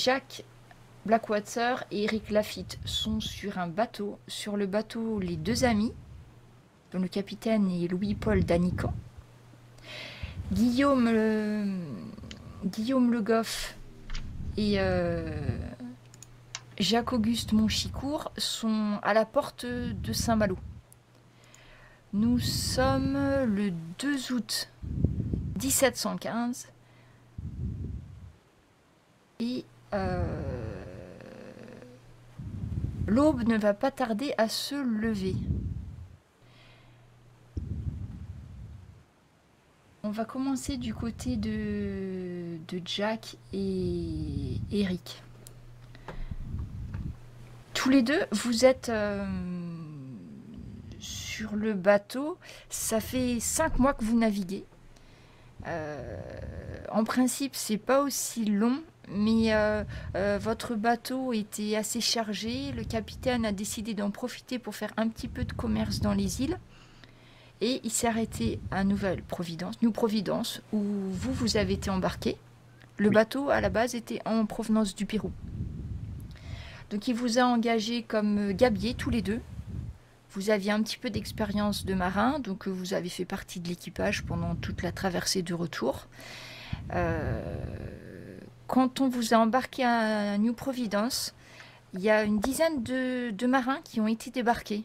Jack Blackwater et Eric Lafitte sont sur un bateau. Sur le bateau, les deux amis, dont le capitaine est Louis-Paul Danican. Guillaume Le Goff et Jacques-Auguste Monchicourt sont à la porte de Saint-Malo. Nous sommes le 2 août 1715 et l'aube ne va pas tarder à se lever. On va commencer du côté de Jack et Eric. Tous les deux, vous êtes sur le bateau. Ça fait 5 mois que vous naviguez. En principe, c'est pas aussi long, mais votre bateau était assez chargé. Le capitaine a décidé d'en profiter pour faire un petit peu de commerce dans les îles. Et il s'est arrêté à New Providence, où vous avez été embarqué. Le bateau, à la base, était en provenance du Pérou. Donc il vous a engagé comme gabier, tous les deux. Vous aviez un petit peu d'expérience de marin, donc vous avez fait partie de l'équipage pendant toute la traversée de retour. Quand on vous a embarqué à New Providence, il y a une dizaine de marins qui ont été débarqués.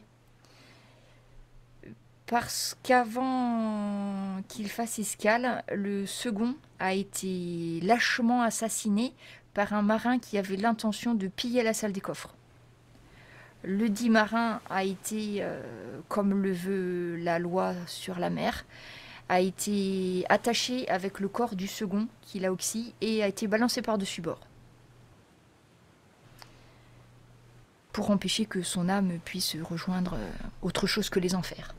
Parce qu'avant qu'il fasse escale, le second a été lâchement assassiné par un marin qui avait l'intention de piller la salle des coffres. Le dit marin a été, comme le veut la loi sur la mer, a été attaché avec le corps du second qu'il a oxy et a été balancé par-dessus bord. Pour empêcher que son âme puisse rejoindre autre chose que les enfers.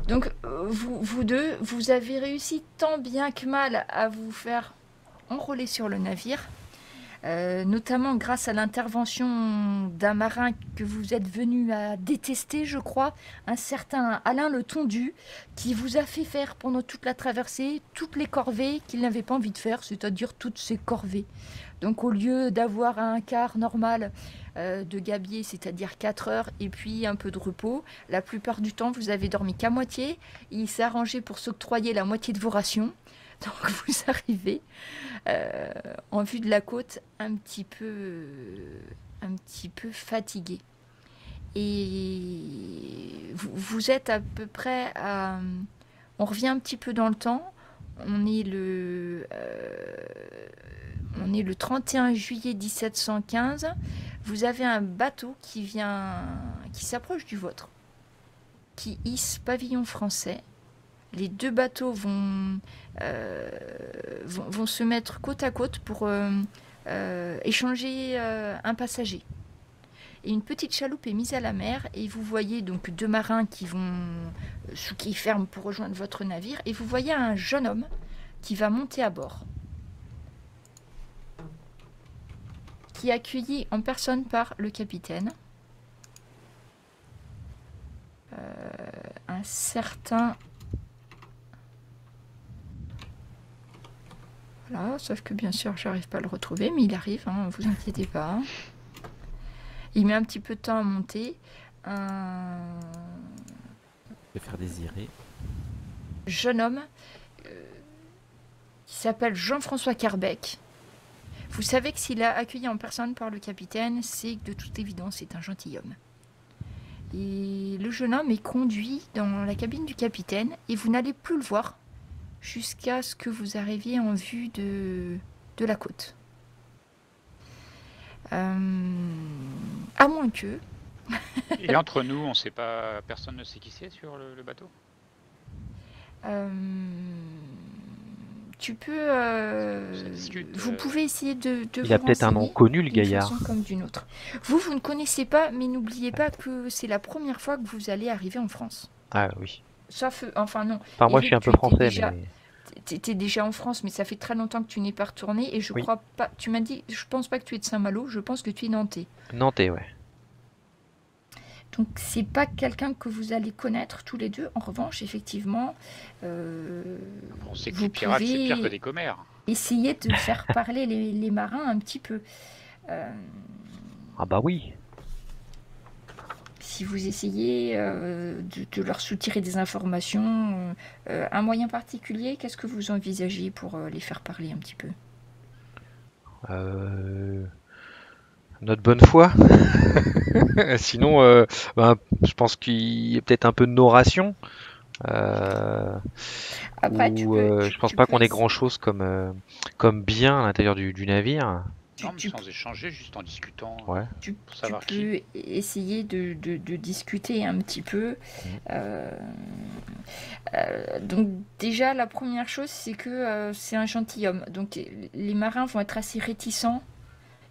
Donc, vous deux, vous avez réussi tant bien que mal à vous faire enrôler sur le navire, notamment grâce à l'intervention d'un marin que vous êtes venu à détester, je crois, un certain Alain le Tondu, qui vous a fait faire pendant toute la traversée toutes les corvées qu'il n'avait pas envie de faire, c'est-à-dire toutes ces corvées. Donc, au lieu d'avoir un quart normal de gabier, c'est-à-dire 4 heures, et puis un peu de repos. La plupart du temps, vous avez dormi qu'à moitié. Il s'est arrangé pour s'octroyer la moitié de vos rations. Donc vous arrivez en vue de la côte un petit peu fatigué. Et vous êtes à peu près à... On revient un petit peu dans le temps. On est le 31 juillet 1715. Vous avez un bateau qui s'approche du vôtre, qui hisse pavillon français. Les deux bateaux vont se mettre côte à côte pour échanger un passager. Et une petite chaloupe est mise à la mer et vous voyez donc deux marins qui ferment pour rejoindre votre navire et vous voyez un jeune homme qui va monter à bord, qui est accueilli en personne par le capitaine, un certain... Voilà, sauf que bien sûr j'arrive pas à le retrouver, mais il arrive, hein, vous inquiétez pas. Il met un petit peu de temps à monter. Se faire désirer. Jeune homme qui s'appelle Jean-François Carbec. Vous savez que s'il est accueilli en personne par le capitaine, c'est que de toute évidence c'est un gentilhomme. Et le jeune homme est conduit dans la cabine du capitaine et vous n'allez plus le voir jusqu'à ce que vous arriviez en vue de la côte. À moins que... Et entre nous, on sait pas, personne ne sait qui c'est sur le bateau. Tu peux... vous pouvez essayer de Il a peut-être un nom connu, le gaillard. D'une façon comme d'une autre. Vous ne connaissez pas, mais n'oubliez pas que c'est la première fois que vous allez arriver en France. Ah oui. Sauf... Enfin non. Enfin, moi, Eric, je suis un peu français, mais... T'étais déjà en France, mais ça fait très longtemps que tu n'es pas retourné. Et je crois pas... Tu m'as dit, je pense pas que tu es de Saint-Malo, je pense que tu es nantais. Nantais, ouais. Donc c'est pas quelqu'un que vous allez connaître tous les deux. En revanche, effectivement, On sait que vous les pirates, c'est pire que pouvez des commères. essayer de faire parler les marins un petit peu. Ah bah oui. Si vous essayez de leur soutirer des informations, un moyen particulier, qu'est-ce que vous envisagez pour les faire parler un petit peu? Notre bonne foi. Sinon, ben, je pense qu'il y a peut-être un peu de narration. Après, Je pense pas qu'on ait grand-chose comme bien à l'intérieur du navire. Non, mais sans échanger, juste en discutant. Ouais. Pour savoir tu peux essayer de discuter un petit peu. Donc déjà, la première chose, c'est que c'est un gentilhomme. Donc les marins vont être assez réticents.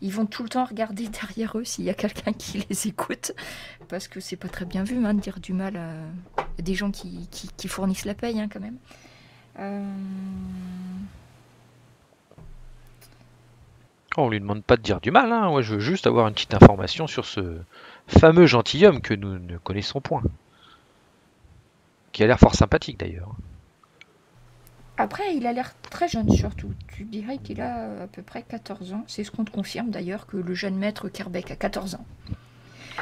Ils vont tout le temps regarder derrière eux s'il y a quelqu'un qui les écoute. Parce que c'est pas très bien vu de dire du mal à des gens qui fournissent la paye quand même. On lui demande pas de dire du mal, hein. Moi, je veux juste avoir une petite information sur ce fameux gentilhomme que nous ne connaissons point. Qui a l'air fort sympathique d'ailleurs. Après, il a l'air très jeune surtout. Tu dirais qu'il a à peu près 14 ans. C'est ce qu'on te confirme d'ailleurs, que le jeune maître Kerbeck a 14 ans.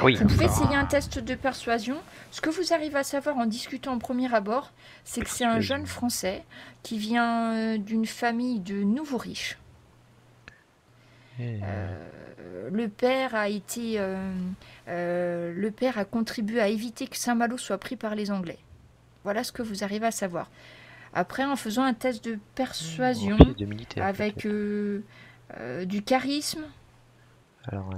Oui. Vous pouvez essayer un test de persuasion. Ce que vous arrivez à savoir en discutant au premier abord, c'est que c'est un jeune Français qui vient d'une famille de nouveaux riches. Le père a contribué à éviter que Saint-Malo soit pris par les Anglais. Voilà ce que vous arrivez à savoir. Après, en faisant un test de persuasion avec du charisme,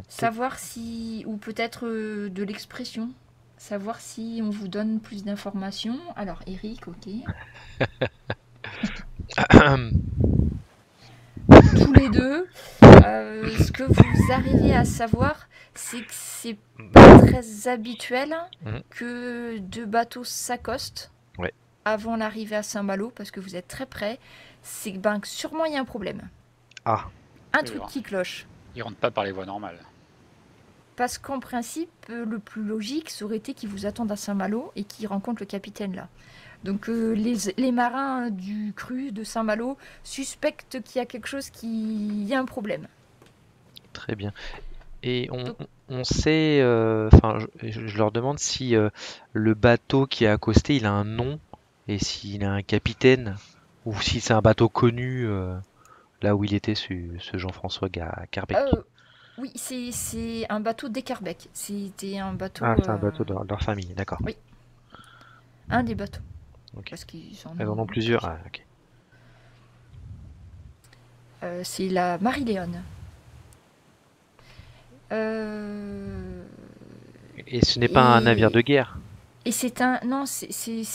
savoir si, ou peut-être de l'expression, savoir si on vous donne plus d'informations. Alors, Eric, ok. Tous les deux, ce que vous arrivez à savoir, c'est que c'est pas très habituel que deux bateaux s'accostent avant l'arrivée à Saint-Malo, parce que vous êtes très près. C'est que sûrement il y a un problème. Ah. Un truc qui cloche. Ils rentrent pas par les voies normales. Parce qu'en principe, le plus logique, ça aurait été qu'ils vous attendent à Saint-Malo et qu'ils rencontrent le capitaine là. Donc les marins du cru de Saint-Malo suspectent qu'il y a quelque chose, il y a un problème. Très bien. Et on sait, je leur demande si le bateau qui est accosté, il a un nom et s'il a un capitaine ou si c'est un bateau connu là où il était, ce Jean-François Kerbeck. Oui, c'est un bateau des Kerbeck. C'était un bateau. Ah, c'est un bateau de leur famille, d'accord. Oui. Un des bateaux. Okay. Parce qu'ils en ont plusieurs. Ah, ok. C'est la Marie-Léone. Et ce n'est pas un navire de guerre? Et c'est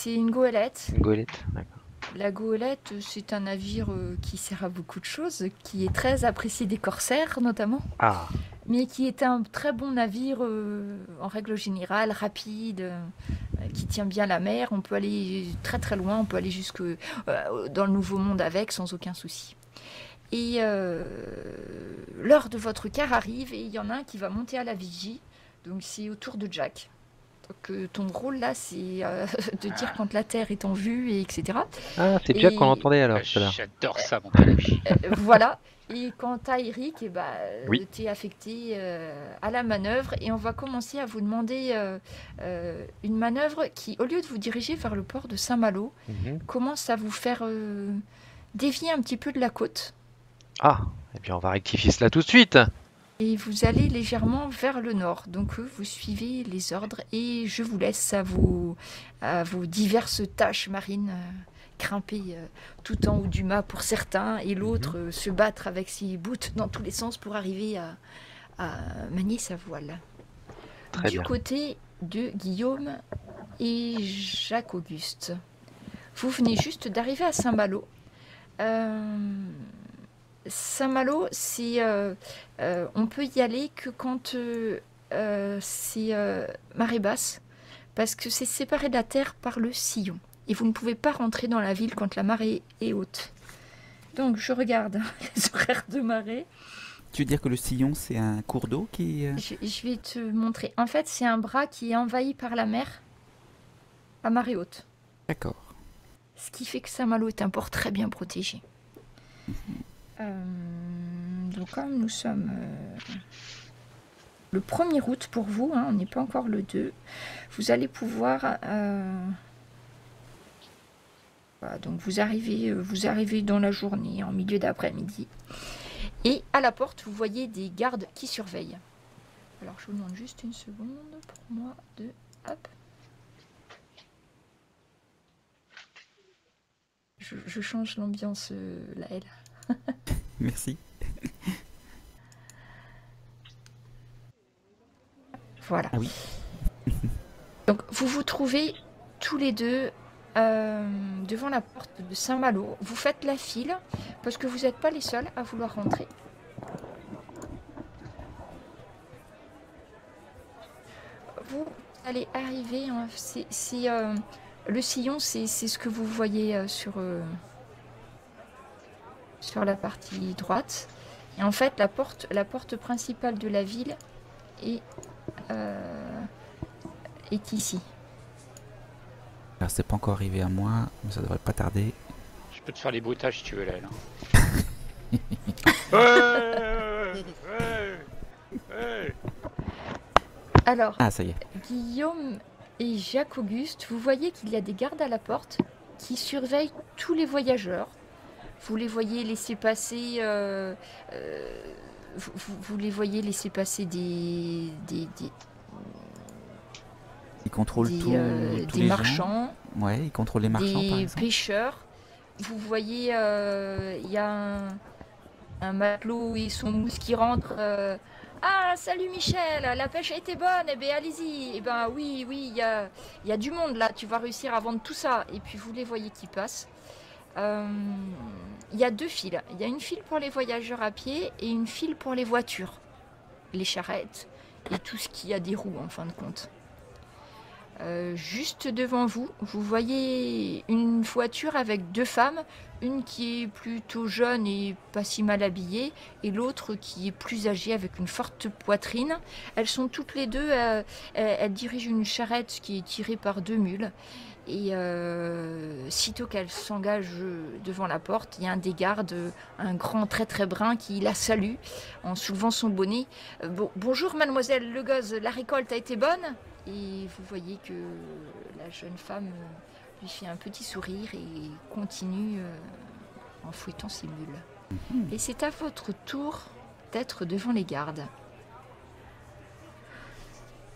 une goélette. Une goélette, d'accord. La goélette, c'est un navire qui sert à beaucoup de choses, qui est très apprécié des corsaires notamment. Ah. Mais qui est un très bon navire en règle générale, rapide, qui tient bien la mer. On peut aller très très loin, on peut aller jusque dans le Nouveau Monde avec sans aucun souci. Et l'heure de votre quart arrive et il y en a un qui va monter à la vigie. Donc c'est au tour de Jack. Donc ton rôle là, c'est de dire quand la Terre est en vue, et etc. Ah, c'est Jack qu'on entendait alors. J'adore ça, monter à la vigie. Voilà. Et quant à Eric, oui. tu es affecté à la manœuvre et on va commencer à vous demander une manœuvre qui, au lieu de vous diriger vers le port de Saint-Malo, commence à vous faire dévier un petit peu de la côte. Ah, et bien on va rectifier cela tout de suite. Et vous allez légèrement vers le nord. Donc vous suivez les ordres et je vous laisse à vos diverses tâches marines. Grimper tout en haut du mât pour certains et l'autre se battre avec ses boots dans tous les sens pour arriver à manier sa voile. Très bien. Du côté de Guillaume et Jacques-Auguste, vous venez juste d'arriver à Saint-Malo. Saint-Malo, on peut y aller que quand c'est marée basse, parce que c'est séparé de la terre par le sillon. Et vous ne pouvez pas rentrer dans la ville quand la marée est haute. Donc je regarde les horaires de marée. Tu veux dire que le sillon, c'est un cours d'eau qui... Je vais te montrer. En fait, c'est un bras qui est envahi par la mer à marée haute. D'accord. Ce qui fait que Saint-Malo est un port très bien protégé. Donc comme nous sommes le 1er août pour vous, hein, on n'est pas encore le 2, vous allez pouvoir... voilà, donc vous arrivez dans la journée, en milieu d'après-midi. Et à la porte, vous voyez des gardes qui surveillent. Alors je vous demande juste une seconde pour moi de... Hop. Je change l'ambiance, Laëlle. Merci. Voilà. Ah oui. Donc vous vous trouvez tous les deux devant la porte de Saint-Malo. Vous faites la file parce que vous n'êtes pas les seuls à vouloir rentrer. Vous allez arriver, hein, le sillon, c'est ce que vous voyez sur la partie droite. Et en fait, la porte principale de la ville est ici. Alors, c'est pas encore arrivé à moi, mais ça devrait pas tarder. Je peux te faire les bruitages si tu veux, là. Ouais. Alors, Ah, ça y est. Guillaume et Jacques-Auguste, vous voyez qu'il y a des gardes à la porte qui surveillent tous les voyageurs. Vous les voyez laisser passer... vous les voyez laisser passer des Ils contrôlent tous des les marchands, gens. Ouais, ils contrôlent les marchands, par des exemple. pêcheurs. Vous voyez, il y a un matelot et son mousse qui rentre. Ah, salut Michel, la pêche a été bonne, eh bien allez-y. Eh ben oui, il y a du monde là, tu vas réussir à vendre tout ça. Et puis vous les voyez qui passent. Il y a 2 files. Il y a une file pour les voyageurs à pied et une file pour les voitures, les charrettes et tout ce qui a des roues en fin de compte. Juste devant vous, vous voyez une voiture avec 2 femmes, une qui est plutôt jeune et pas si mal habillée, et l'autre qui est plus âgée avec une forte poitrine. Elles sont toutes les deux, elles dirigent une charrette qui est tirée par 2 mules. Et sitôt qu'elle s'engage devant la porte, il y a un des gardes, un grand très très brun, qui la salue en soulevant son bonnet. Bonjour mademoiselle Le Goz, la récolte a été bonne? Et vous voyez que la jeune femme lui fait un petit sourire et continue en fouettant ses mules. Et c'est à votre tour d'être devant les gardes.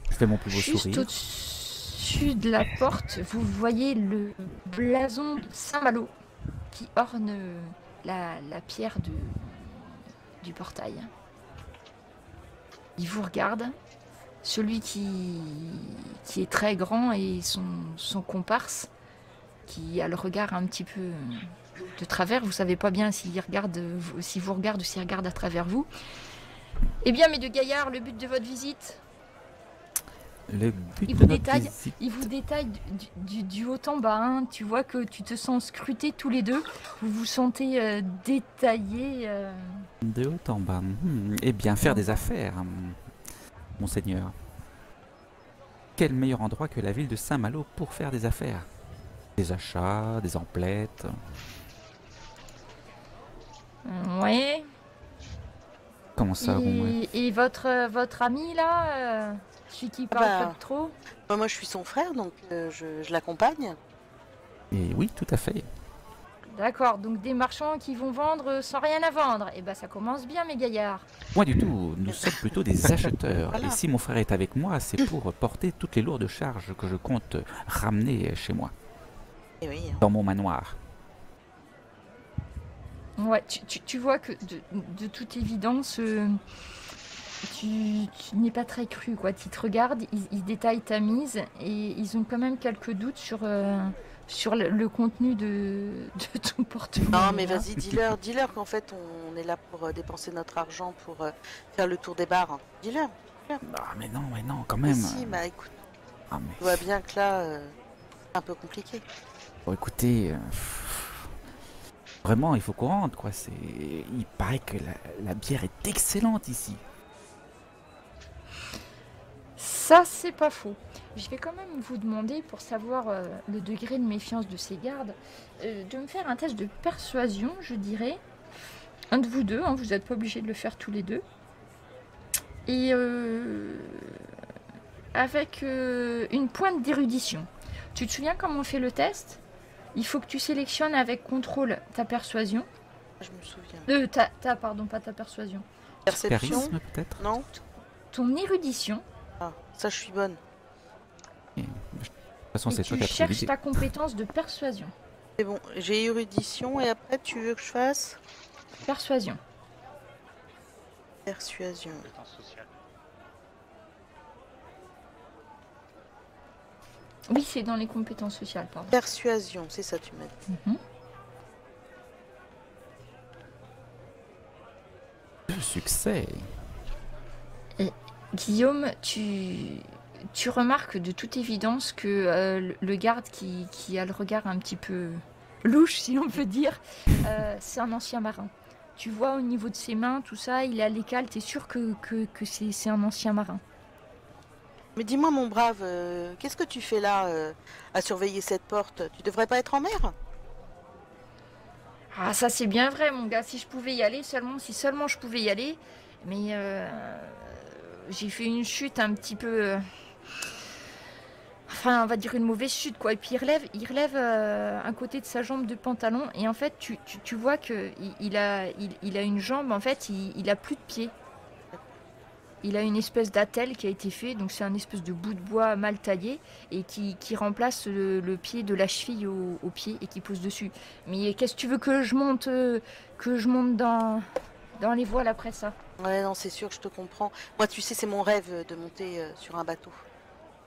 Je fais mon plus beau Juste sourire. au-dessus de la porte, vous voyez le blason de Saint-Malo qui orne la pierre du portail. Il vous regarde. Celui qui est très grand et son comparse qui a le regard un petit peu de travers. Vous savez pas bien s'il regarde, si vous regarde ou s'il regarde à travers vous. Eh bien, mes 2 gaillards, le but de votre visite... Le but Il de vous notre détaille, visite... du haut en bas. Hein. Tu vois que tu te sens scrutés tous les deux. Vous vous sentez détaillés. De haut en bas. Eh bien, faire des affaires, monseigneur. Quel meilleur endroit que la ville de Saint-Malo pour faire des affaires? Des achats, des emplettes. Ouais. Comment ça, ouais. Et votre ami là, celui qui parle pas de trop? Moi, je suis son frère, donc je l'accompagne. Et oui, tout à fait. D'accord, donc des marchands qui vont vendre sans rien à vendre. Eh ben ça commence bien, mes gaillards. Moi du tout, nous sommes plutôt des acheteurs. Voilà. Et si mon frère est avec moi, c'est pour porter toutes les lourdes charges que je compte ramener chez moi, Et oui. dans mon manoir. Ouais, tu vois que de toute évidence, tu n'es pas très cru, quoi. Tu te regardes, ils détaillent ta mise et ils ont quand même quelques doutes sur le contenu de ton porte-monnaie. Non, mais hein. vas-y, dis-leur qu'en fait, on est là pour dépenser notre argent pour faire le tour des bars. Dis-leur. Ah mais non, quand Mais même. si, bah écoute, Ah mais... tu vois bien que là, c'est un peu compliqué. Bon, écoutez, Vraiment, il faut qu'on rentre, quoi. Il paraît que la bière est excellente ici. Ça, c'est pas faux. Je vais quand même vous demander, pour savoir le degré de méfiance de ces gardes, de me faire un test de persuasion, je dirais. Un de vous deux, hein, vous n'êtes pas obligé de le faire tous les deux. Et avec une pointe d'érudition. Tu te souviens comment on fait le test? Il faut que tu sélectionnes avec contrôle ta persuasion. Je me souviens. Pardon, pas ta persuasion. Perception? Charisme, peut-être? Non? Ton érudition. Ah, ça je suis bonne. De toute façon, Et c'est toi tu qui as trouvé cherches l'idée. ta compétence de persuasion. C'est bon, j'ai érudition et après tu veux que je fasse Persuasion. persuasion. Compétence sociale. Oui, c'est dans les compétences sociales, pardon. Persuasion, c'est ça tu m'as dit. Mhm. Le succès. Guillaume, tu remarques de toute évidence que le garde qui a le regard un petit peu louche, si on peut dire, c'est un ancien marin. Tu vois au niveau de ses mains, tout ça, il est à l'écale, t'es sûr que c'est un ancien marin. Mais dis-moi mon brave, qu'est-ce que tu fais là à surveiller cette porte? Tu devrais pas être en mer? Ah, ça c'est bien vrai, mon gars, si je pouvais y aller, si seulement je pouvais y aller, mais j'ai fait une chute un petit peu... Enfin, on va dire une mauvaise chute, quoi. Et puis il relève un côté de sa jambe de pantalon. Et en fait, tu vois qu'il a une jambe, en fait, il a plus de pied. Il a une espèce d'attelle qui a été fait. Donc c'est un espèce de bout de bois mal taillé. Et qui remplace le pied de la cheville au pied et qui pose dessus. Mais qu'est-ce que tu veux que je monte dans les voiles après ça? Ouais, non, c'est sûr, je te comprends. Moi, tu sais, c'est mon rêve de monter sur un bateau.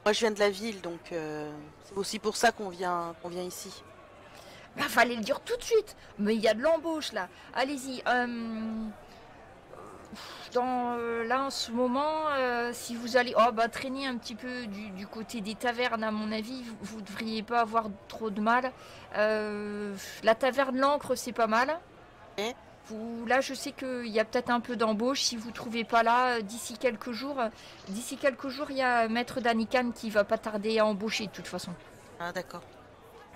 Moi, je viens de la ville, donc c'est aussi pour ça qu'on vient ici. Bah, fallait le dire tout de suite. Mais il y a de l'embauche là. Allez-y. Là en ce moment, si vous allez traîner un petit peu du côté des tavernes, à mon avis, vous devriez pas avoir trop de mal. La taverne L'Ancre, c'est pas mal. Et Là, je sais qu'il y a peut-être un peu d'embauche. Si vous trouvez pas là, d'ici quelques jours, il y a Maître Danican qui va pas tarder à embaucher de toute façon. Ah, d'accord.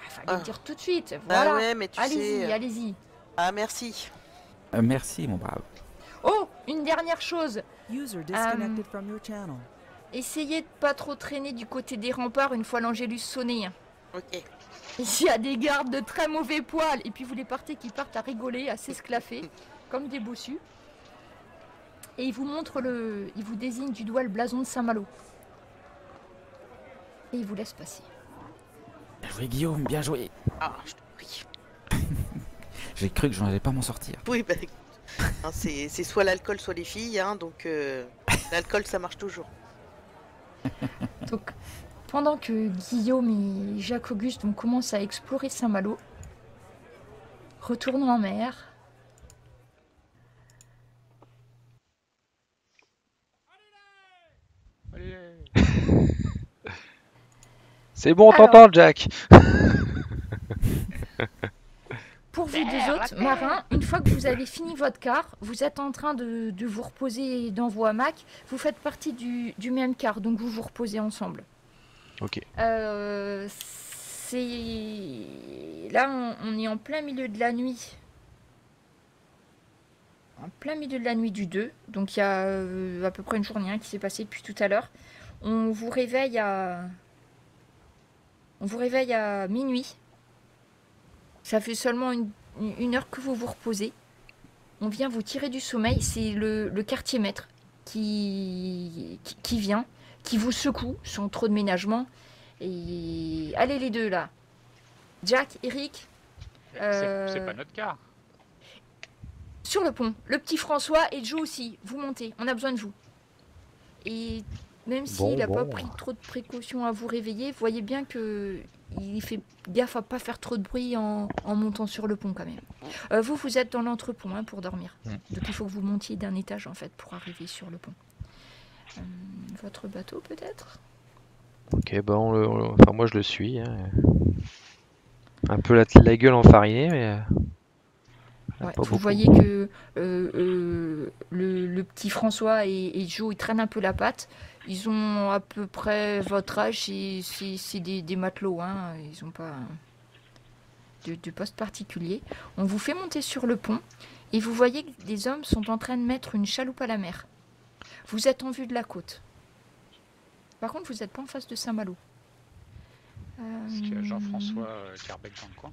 Fallait le dire tout de suite. Bah Voilà. ouais, mais tu allez-y, sais... allez-y. Ah, merci. Merci, mon brave. Oh, une dernière chose. User disconnected from your channel. Essayez de pas trop traîner du côté des remparts une fois l'Angélus sonné. Ok. Ici, il y a des gardes de très mauvais poil. Et puis vous les partez qui partent à rigoler, à s'esclaffer, comme des bossus. Et il vous montre il vous désigne du doigt le blason de Saint-Malo. Et il vous laisse passer. Bien joué, Guillaume, bien joué. Ah, je te prie. J'ai cru que j'en allais pas m'en sortir. Oui, bah écoute, hein, c'est soit l'alcool, soit les filles, hein, donc l'alcool, ça marche toujours. Donc, pendant que Guillaume et Jacques-Auguste vont commencer à explorer Saint-Malo, retournons en mer. Allez. C'est bon, on Alors. t'entend, Jack. Pour vous deux autres marins, une fois que vous avez fini votre quart, vous êtes en train de vous reposer dans vos hamacs. Vous faites partie du même quart, donc vous vous reposez ensemble. Ok. Là, on est en plein milieu de la nuit. En plein milieu de la nuit du 2. Donc il y a à peu près une journée qui s'est passée depuis tout à l'heure. On vous réveille à minuit. Ça fait seulement une heure que vous vous reposez. On vient vous tirer du sommeil. C'est le quartier maître qui vient, qui vous secoue sans trop de ménagement. Et allez les deux là. Jack, Eric. C'est pas notre cas. Sur le pont. Le petit François et Joe aussi. Vous montez. On a besoin de vous. Et même s'il n'a pas pris trop de précautions à vous réveiller, voyez bien que il fait gaffe à pas faire trop de bruit en montant sur le pont quand même. Vous êtes dans l'entrepont pour dormir. Donc il faut que vous montiez d'un étage en fait pour arriver sur le pont. Votre bateau peut-être? Ok, bah enfin moi je le suis. Hein. Un peu la gueule enfarinée, mais Ouais, Pas vous beaucoup. voyez que le petit François et Joe, ils traînent un peu la patte. Ils ont à peu près votre âge, c'est des matelots, hein. Ils n'ont pas de poste particulier. On vous fait monter sur le pont et vous voyez que des hommes sont en train de mettre une chaloupe à la mer. Vous êtes en vue de la côte. Par contre, vous n'êtes pas en face de Saint-Malo. Est-ce qu'il y a Jean-François Carbec dans le coin?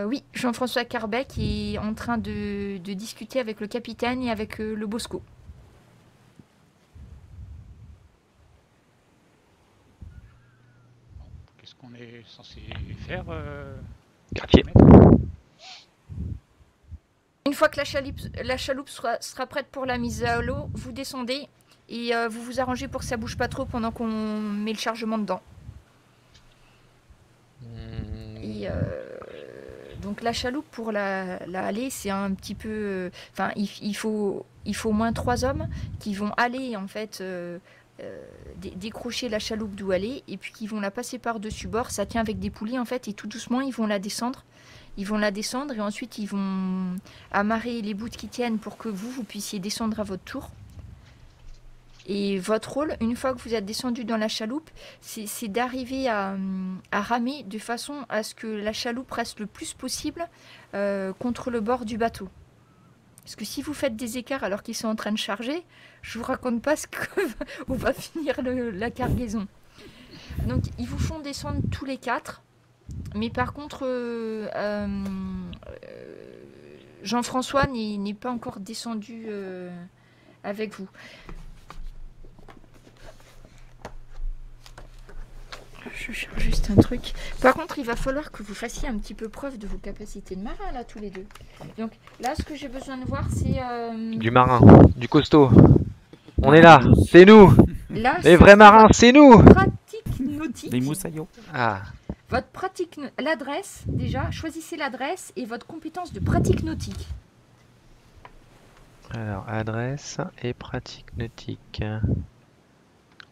Oui, Jean-François Carbec est en train de discuter avec le capitaine et avec le Bosco. Qu'est-ce qu'on est censé faire Quartier. Une fois que la chaloupe sera prête pour la mise à l'eau, vous descendez et vous vous arrangez pour que ça bouge pas trop pendant qu'on met le chargement dedans. Et donc la chaloupe pour la aller, c'est un petit peu... Enfin, il faut au moins 3 hommes qui vont aller en fait décrocher la chaloupe d'où elle est et puis qui vont la passer par-dessus bord. Ça tient avec des poulies en fait et tout doucement ils vont la descendre. Ils vont la descendre et ensuite ils vont amarrer les bouts qui tiennent pour que vous puissiez descendre à votre tour. Et votre rôle, une fois que vous êtes descendu dans la chaloupe, c'est d'arriver à ramer de façon à ce que la chaloupe reste le plus possible contre le bord du bateau. Parce que si vous faites des écarts alors qu'ils sont en train de charger, je vous raconte pas où va finir la cargaison. Donc ils vous font descendre tous les 4. Mais par contre, Jean-François n'est pas encore descendu avec vous. Je cherche juste un truc. Par contre, il va falloir que vous fassiez un petit peu preuve de vos capacités de marin, là, tous les deux. Donc là, ce que j'ai besoin de voir, c'est... Du marin, du costaud. On est là, c'est nous. Là, Les vrais marins, c'est nous. pratique nautique. Les moussaillons. Ah, Votre pratique... L'adresse, déjà, choisissez l'adresse et votre compétence de pratique nautique. alors adresse et pratique nautique.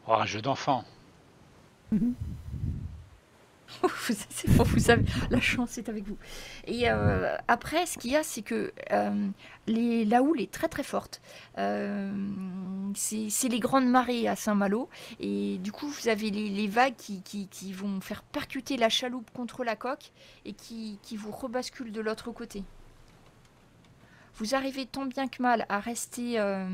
Oh, un jeu d'enfant. C'est bon, vous savez, la chance est avec vous. Et après, ce qu'il y a, c'est que la houle est très très forte. C'est les grandes marées à Saint-Malo. Et du coup, vous avez les vagues qui vont faire percuter la chaloupe contre la coque et qui vous rebasculent de l'autre côté. Vous arrivez tant bien que mal à rester... à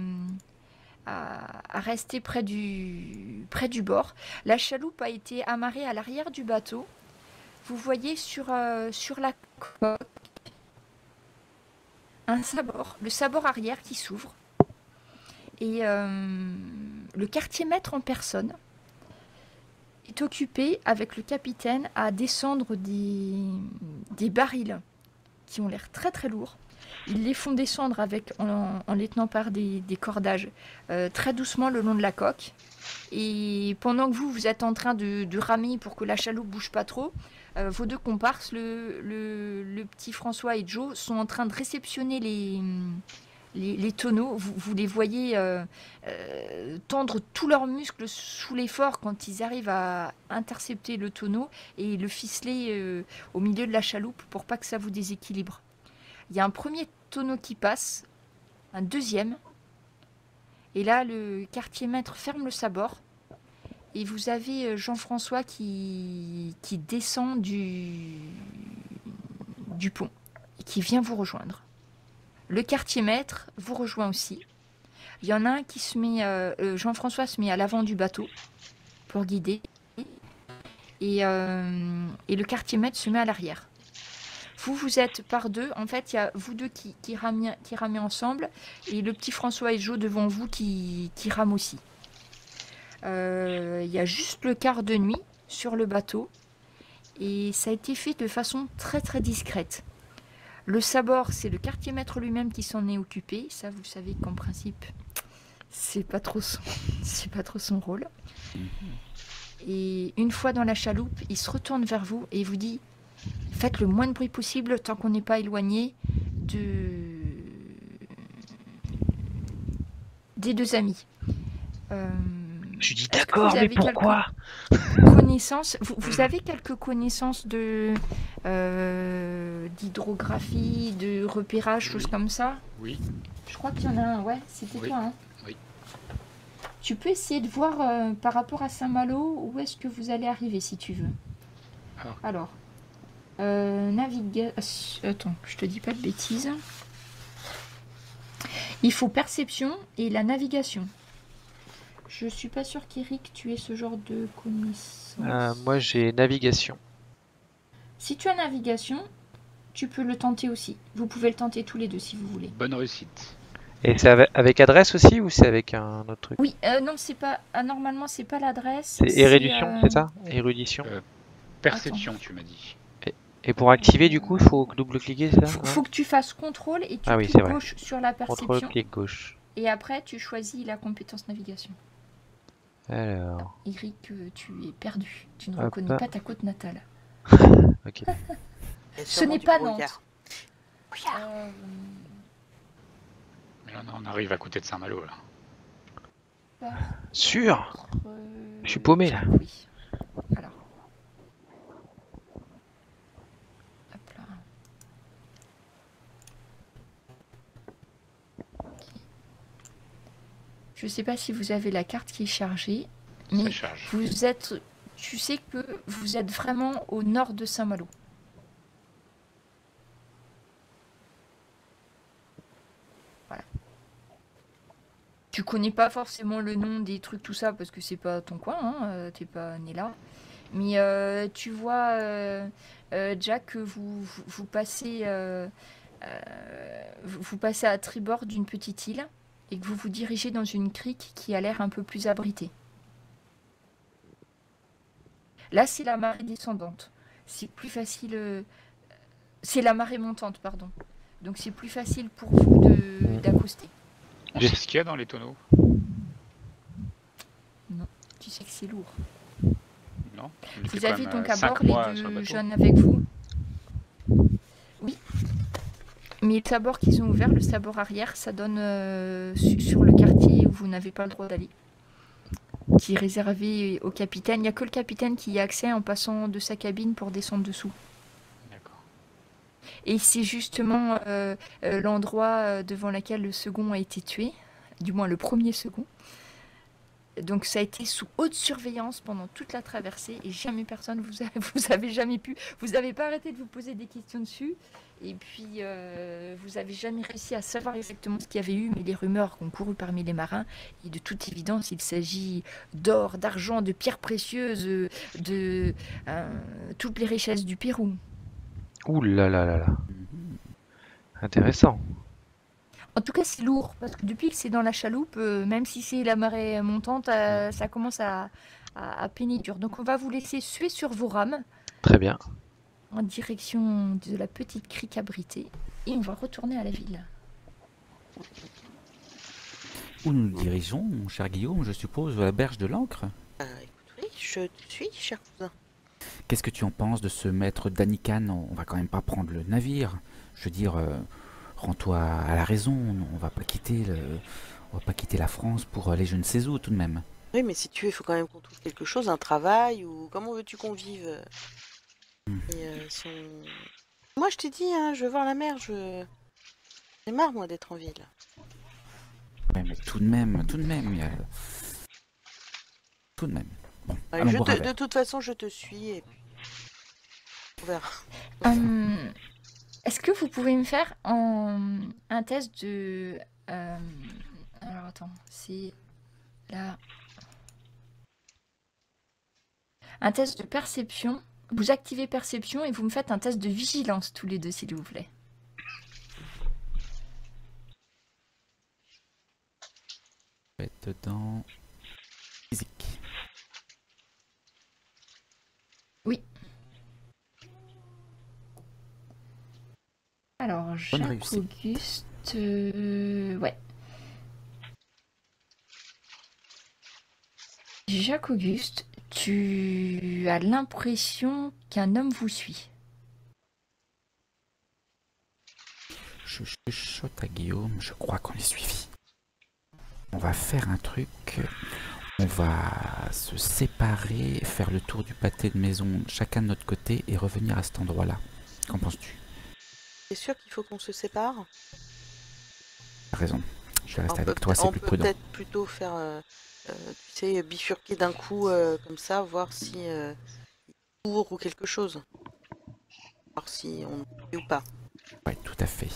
rester près du bord. La chaloupe a été amarrée à l'arrière du bateau. Vous voyez sur la coque un sabord, le sabord arrière qui s'ouvre. Et le quartier-maître en personne est occupé avec le capitaine à descendre des barils qui ont l'air très très lourds. Ils les font descendre en les tenant par des cordages très doucement le long de la coque. Et pendant que vous êtes en train de ramer pour que la chaloupe bouge pas trop, vos deux comparses, le petit François et Joe, sont en train de réceptionner les tonneaux. Vous les voyez tendre tous leurs muscles sous l'effort quand ils arrivent à intercepter le tonneau et le ficeler au milieu de la chaloupe pour pas que ça vous déséquilibre. Il y a un premier tonneau qui passe, un deuxième, et là le quartier-maître ferme le sabord, et vous avez Jean-François qui descend du pont, et qui vient vous rejoindre. Le quartier-maître vous rejoint aussi. Il y en a un qui se met, Jean-François se met à l'avant du bateau pour guider, et le quartier-maître se met à l'arrière. Vous êtes par deux. En fait, il y a vous deux qui ramez ensemble et le petit François et Joe devant vous qui rament aussi. Il y a juste le quart de nuit sur le bateau et ça a été fait de façon très très discrète. Le sabord, c'est le quartier-maître lui-même qui s'en est occupé. Ça, vous savez qu'en principe, c'est pas trop son rôle. Et une fois dans la chaloupe, il se retourne vers vous et vous dit: faites le moins de bruit possible tant qu'on n'est pas éloigné des deux amis. Je dis est-ce que d'accord, vous mais avez quelques pourquoi? connaissances, vous avez quelques connaissances d'hydrographie, de repérage, choses Oui. comme ça? Oui, Je crois qu'il y en a un, ouais, c'était Oui. toi, hein. Oui. Tu peux essayer de voir par rapport à Saint-Malo où est-ce que vous allez arriver si tu veux. Alors, attends, je te dis pas de bêtises. Il faut perception et la navigation. Je suis pas sûre qu'Eric, tu aies ce genre de connaissance. Moi j'ai navigation. Si tu as navigation, tu peux le tenter aussi. Vous pouvez le tenter tous les deux si vous voulez. bonne réussite. Et c'est avec adresse aussi ou c'est avec un autre truc? Oui, non, c'est pas. Normalement, c'est pas l'adresse. C'est érudition, c'est ça? Érudition. Perception, tu m'as dit. Et pour activer, du coup, il faut double-cliquer, c'est ça? Faut que tu fasses contrôle et tu Ah oui, cliques c'est vrai. gauche sur la perception. Contrôle-clic gauche. Et après, tu choisis la compétence navigation. Alors, Eric, tu es perdu. Tu ne Hop. reconnais pas ta côte natale. ok. Il y a Ce sûrement n'est du pas brouillard. Nantes. Mais là, on arrive à côté de Saint-Malo, là. Sûr? Je suis paumé, là. Oui. Alors. Hop là. Ok. Je sais pas si vous avez la carte qui est chargée, Ça mais charge. vous êtes. Tu sais que vous êtes vraiment au nord de Saint-Malo. Voilà. Tu connais pas forcément le nom des trucs, tout ça, parce que c'est pas ton coin, hein, t'es pas né là. Mais tu vois, Jack, que vous passez, vous passez à tribord d'une petite île et que vous vous dirigez dans une crique qui a l'air un peu plus abritée. Là, c'est la marée descendante. C'est plus facile. C'est la marée montante, pardon. Donc c'est plus facile pour vous d'accoster. On sait ce qu'il y a dans les tonneaux? Tu sais que c'est lourd. Non. On était Vous quand avez même, donc à 5 bord les mois sur le deux bateau. jeunes avec vous. Oui. Mais le sabord qu'ils ont ouvert, le sabord arrière, ça donne sur le quartier où vous n'avez pas le droit d'aller. Qui est réservé au capitaine. Il n'y a que le capitaine qui y a accès en passant de sa cabine pour descendre dessous. D'accord. Et c'est justement l'endroit devant lequel le second a été tué. Du moins le premier second. Donc ça a été sous haute surveillance pendant toute la traversée et jamais personne vous avez jamais pu, vous avez pas arrêté de vous poser des questions dessus et puis vous avez jamais réussi à savoir exactement ce qu'il y avait eu, mais les rumeurs ont couru parmi les marins et de toute évidence il s'agit d'or, d'argent, de pierres précieuses, de toutes les richesses du Pérou. Ouh là là là là. Intéressant. En tout cas, c'est lourd, parce que depuis que c'est dans la chaloupe, même si c'est la marée montante, ça commence à peiner dur. Donc on va vous laisser suer sur vos rames Très bien. en direction de la petite crique abritée et on va retourner à la ville. Où nous nous dirigeons, mon cher Guillaume, je suppose, à la berge de l'Ancre? Écoute, oui, je te suis, cher cousin. Qu'est-ce que tu en penses de ce maître Danican? On va quand même pas prendre le navire. Je veux dire, rends-toi à la raison. On va pas quitter la France pour aller je ne sais où tout de même. Oui, mais si tu veux, il faut quand même qu'on trouve quelque chose, un travail, ou comment veux-tu qu'on vive Moi, je t'ai dit, hein, je veux voir la mer, J'en ai marre, moi, d'être en ville. Ouais, mais tout de même, il y a... Tout de même. Bon, allons boire un verre. De toute façon, je te suis, et puis... On verra. Est-ce que vous pouvez me faire un test de... alors attends, c'est là... Un test de perception. Vous activez perception et vous me faites un test de vigilance tous les deux, s'il vous plaît. Faites dans... Physique. Oui. Alors, Jacques réussite. Auguste... ouais. Jacques Auguste, tu as l'impression qu'un homme vous suit. Je chuchote à Guillaume, je crois qu'on est suivi. On va faire un truc. On va se séparer, faire le tour du pâté de maison chacun de notre côté et revenir à cet endroit-là. Qu'en penses-tu? C'est sûr qu'il faut qu'on se sépare? T'as raison. Je vais rester On peut avec toi, c'est on plus peut prudent. peut-être plutôt faire, tu sais, bifurquer d'un coup comme ça, voir si il court ou quelque chose. Voir si on est ou pas. Ouais, tout à fait.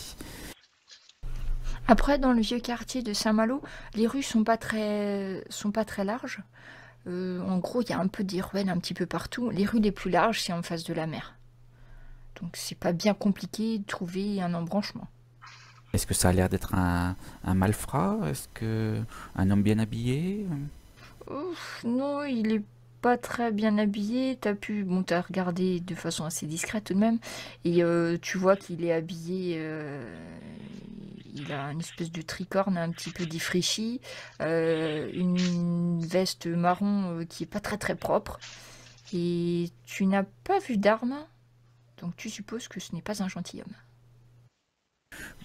Après, dans le vieux quartier de Saint-Malo, les rues sont pas très larges. En gros, il y a un peu des ruelles un petit peu partout. Les rues les plus larges, c'est en face de la mer. Donc, c'est pas bien compliqué de trouver un embranchement. Est-ce que ça a l'air d'être un malfrat? Est-ce que un homme bien habillé? Ouf, non, il est pas très bien habillé. T'as regardé de façon assez discrète tout de même. Et tu vois qu'il est habillé. Il a une espèce de tricorne un petit peu défraîchi, une veste marron qui est pas très très propre. Et tu n'as pas vu d'armes, donc tu supposes que ce n'est pas un gentilhomme.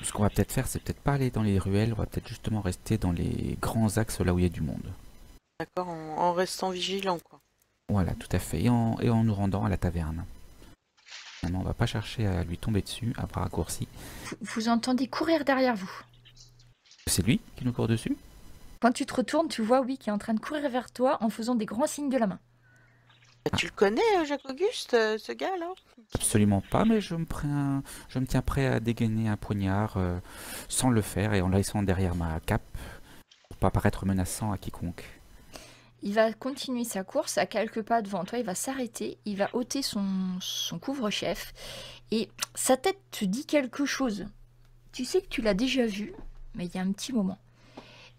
Ce qu'on va peut-être faire, c'est peut-être pas aller dans les ruelles, on va peut-être justement rester dans les grands axes là où il y a du monde. D'accord, en restant vigilant, quoi. Voilà, tout à fait. Et en nous rendant à la taverne. Maintenant, on va pas chercher à lui tomber dessus, à bras raccourcis. Vous entendez courir derrière vous. C'est lui qui nous court dessus? Quand tu te retournes, tu vois, oui, qui est en train de courir vers toi en faisant des grands signes de la main. Tu le connais, Jacques-Auguste, ce gars-là? Absolument pas, mais je me tiens prêt à dégainer un poignard sans le faire et en le laissant derrière ma cape pour pas paraître menaçant à quiconque. Il va continuer sa course à quelques pas devant toi, il va s'arrêter, il va ôter son couvre-chef et sa tête te dit quelque chose. Tu sais que tu l'as déjà vu, mais il y a un petit moment.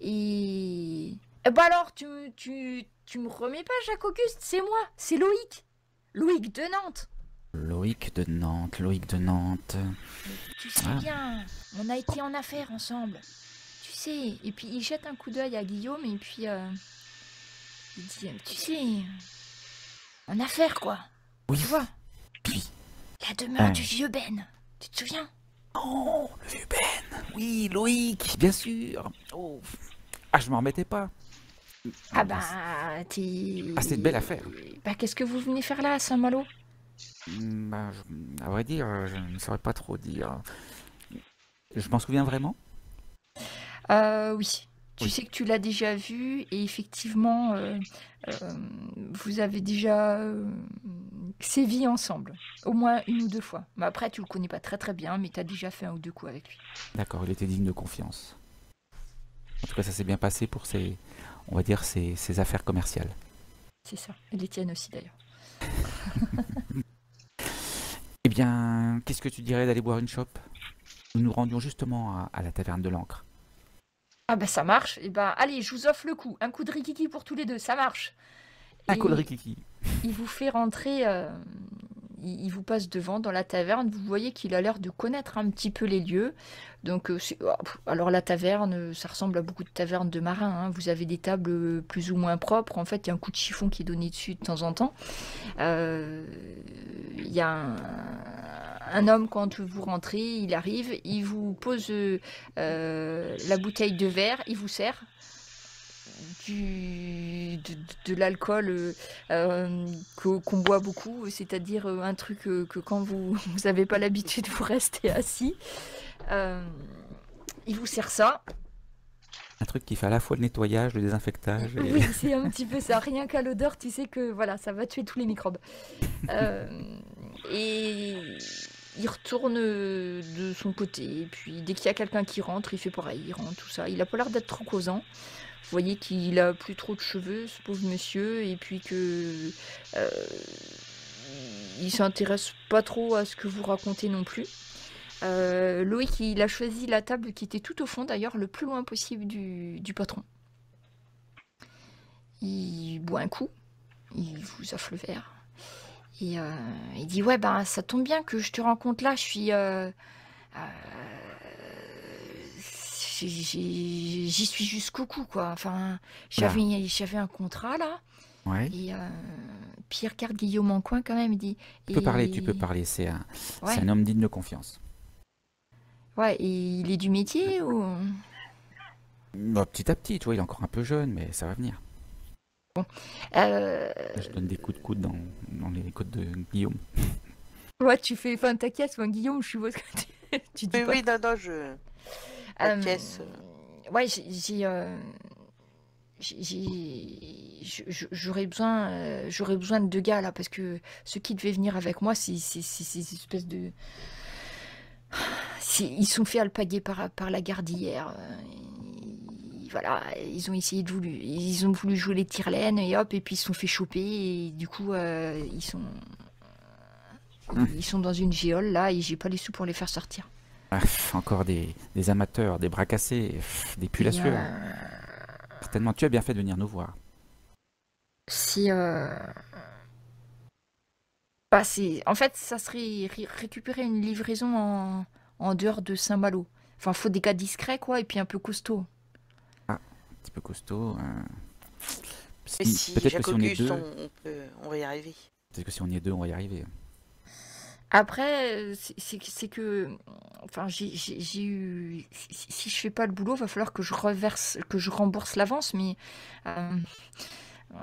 Et... bah alors, tu me remets pas Jacques-Auguste, c'est moi, c'est Loïc. Loïc de Nantes. Loïc de Nantes. Tu sais bien, on a été en affaires ensemble. Tu sais, et puis il jette un coup d'œil à Guillaume et puis il dit, tu sais, en affaires quoi. Oui. Tu vois, Oui. la demeure du vieux Ben. Tu te souviens? Oh, le vieux Ben. Oui, Loïc, bien sûr. Oh. Ah, je m'en remettais pas. Ah bah, t'es... Ah, c'est une belle affaire. Bah, qu'est-ce que vous venez faire là à Saint-Malo? Bah, à vrai dire, je ne saurais pas trop dire. Je m'en souviens vraiment? Oui. Tu Oui. sais que tu l'as déjà vu et effectivement, vous avez déjà sévi ensemble, au moins une ou deux fois. Mais après, tu le connais pas très très bien, mais tu as déjà fait un ou deux coups avec lui. D'accord, il était digne de confiance. En tout cas, ça s'est bien passé pour on va dire, ses affaires commerciales. C'est ça. Et les tiennes aussi d'ailleurs. Eh bien, qu'est-ce que tu dirais d'aller boire une chope? Nous nous rendions justement à la taverne de l'Ancre. Ah bah ça marche. Et bah allez, je vous offre le coup. Un coup de rikiki pour tous les deux, ça marche. Un Et coup de rikiki. il vous fait rentrer, il vous passe devant dans la taverne. Vous voyez qu'il a l'air de connaître un petit peu les lieux. Donc, alors la taverne, ça ressemble à beaucoup de tavernes de marins, hein. Vous avez des tables plus ou moins propres. En fait, il y a un coup de chiffon qui est donné dessus de temps en temps. Il y a un homme, quand vous rentrez, il arrive, il vous pose la bouteille de verre, il vous sert de l'alcool qu'on boit beaucoup, c'est-à-dire un truc que quand vous n'avez pas l'habitude, vous restez assis. Il vous sert ça. Un truc qui fait à la fois le nettoyage, le désinfectage. Oui, c'est un petit peu ça. Rien qu'à l'odeur, tu sais que voilà, ça va tuer tous les microbes. Et il retourne de son côté. Et puis dès qu'il y a quelqu'un qui rentre, il fait pareil, il rentre, tout ça. Il a pas l'air d'être trop causant. Vous voyez qu'il a plus trop de cheveux, ce pauvre monsieur, et puis que il s'intéresse pas trop à ce que vous racontez non plus. Loïc, il a choisi la table qui était tout au fond, d'ailleurs, le plus loin possible du patron. Il boit un coup, il vous offre le verre, et il dit « Ouais, ben, ça tombe bien que je te rencontre là, je suis... j'y suis jusqu'au cou, quoi. Enfin, j'avais un contrat, là. Ouais. Et puis il regarde Guillaume en coin, quand même, il dit... Tu peux parler, c'est Ouais. un homme digne de confiance. Ouais, et il est du métier ou... Bah, petit à petit, tu vois, il est encore un peu jeune, mais ça va venir. Euh, Je donne des coups de coude dans les côtes de Guillaume. Ouais, tu fais, enfin, t'inquiète, moi, Guillaume, je suppose que tu dis Oui, pas. oui, non, non, la Euh, pièce. Ouais, j'aurais besoin de 2 gars là parce que ceux qui devaient venir avec moi, c'est ces espèces de, ils sont fait alpaguer par la garde hier. Voilà, ils ont voulu jouer les tire-laines et hop, et puis ils se sont fait choper et du coup ils sont dans une géole là et j'ai pas les sous pour les faire sortir. Ah, encore des amateurs, des bras cassés, des pulls à Et, sueur. Certainement, tu as bien fait de venir nous voir. si bah, en fait, ça serait récupérer une livraison en dehors de Saint-Malo. Enfin, faut des gars discrets, quoi, et puis un peu costauds. Un petit peu costaud. Mais si Peut-être que Jacques si on est Auguste, deux, on va y arriver. peut-être que si on est deux, on va y arriver. Après, c'est que, enfin, j'ai eu, si je fais pas le boulot, va falloir que je rembourse l'avance, mais euh, euh,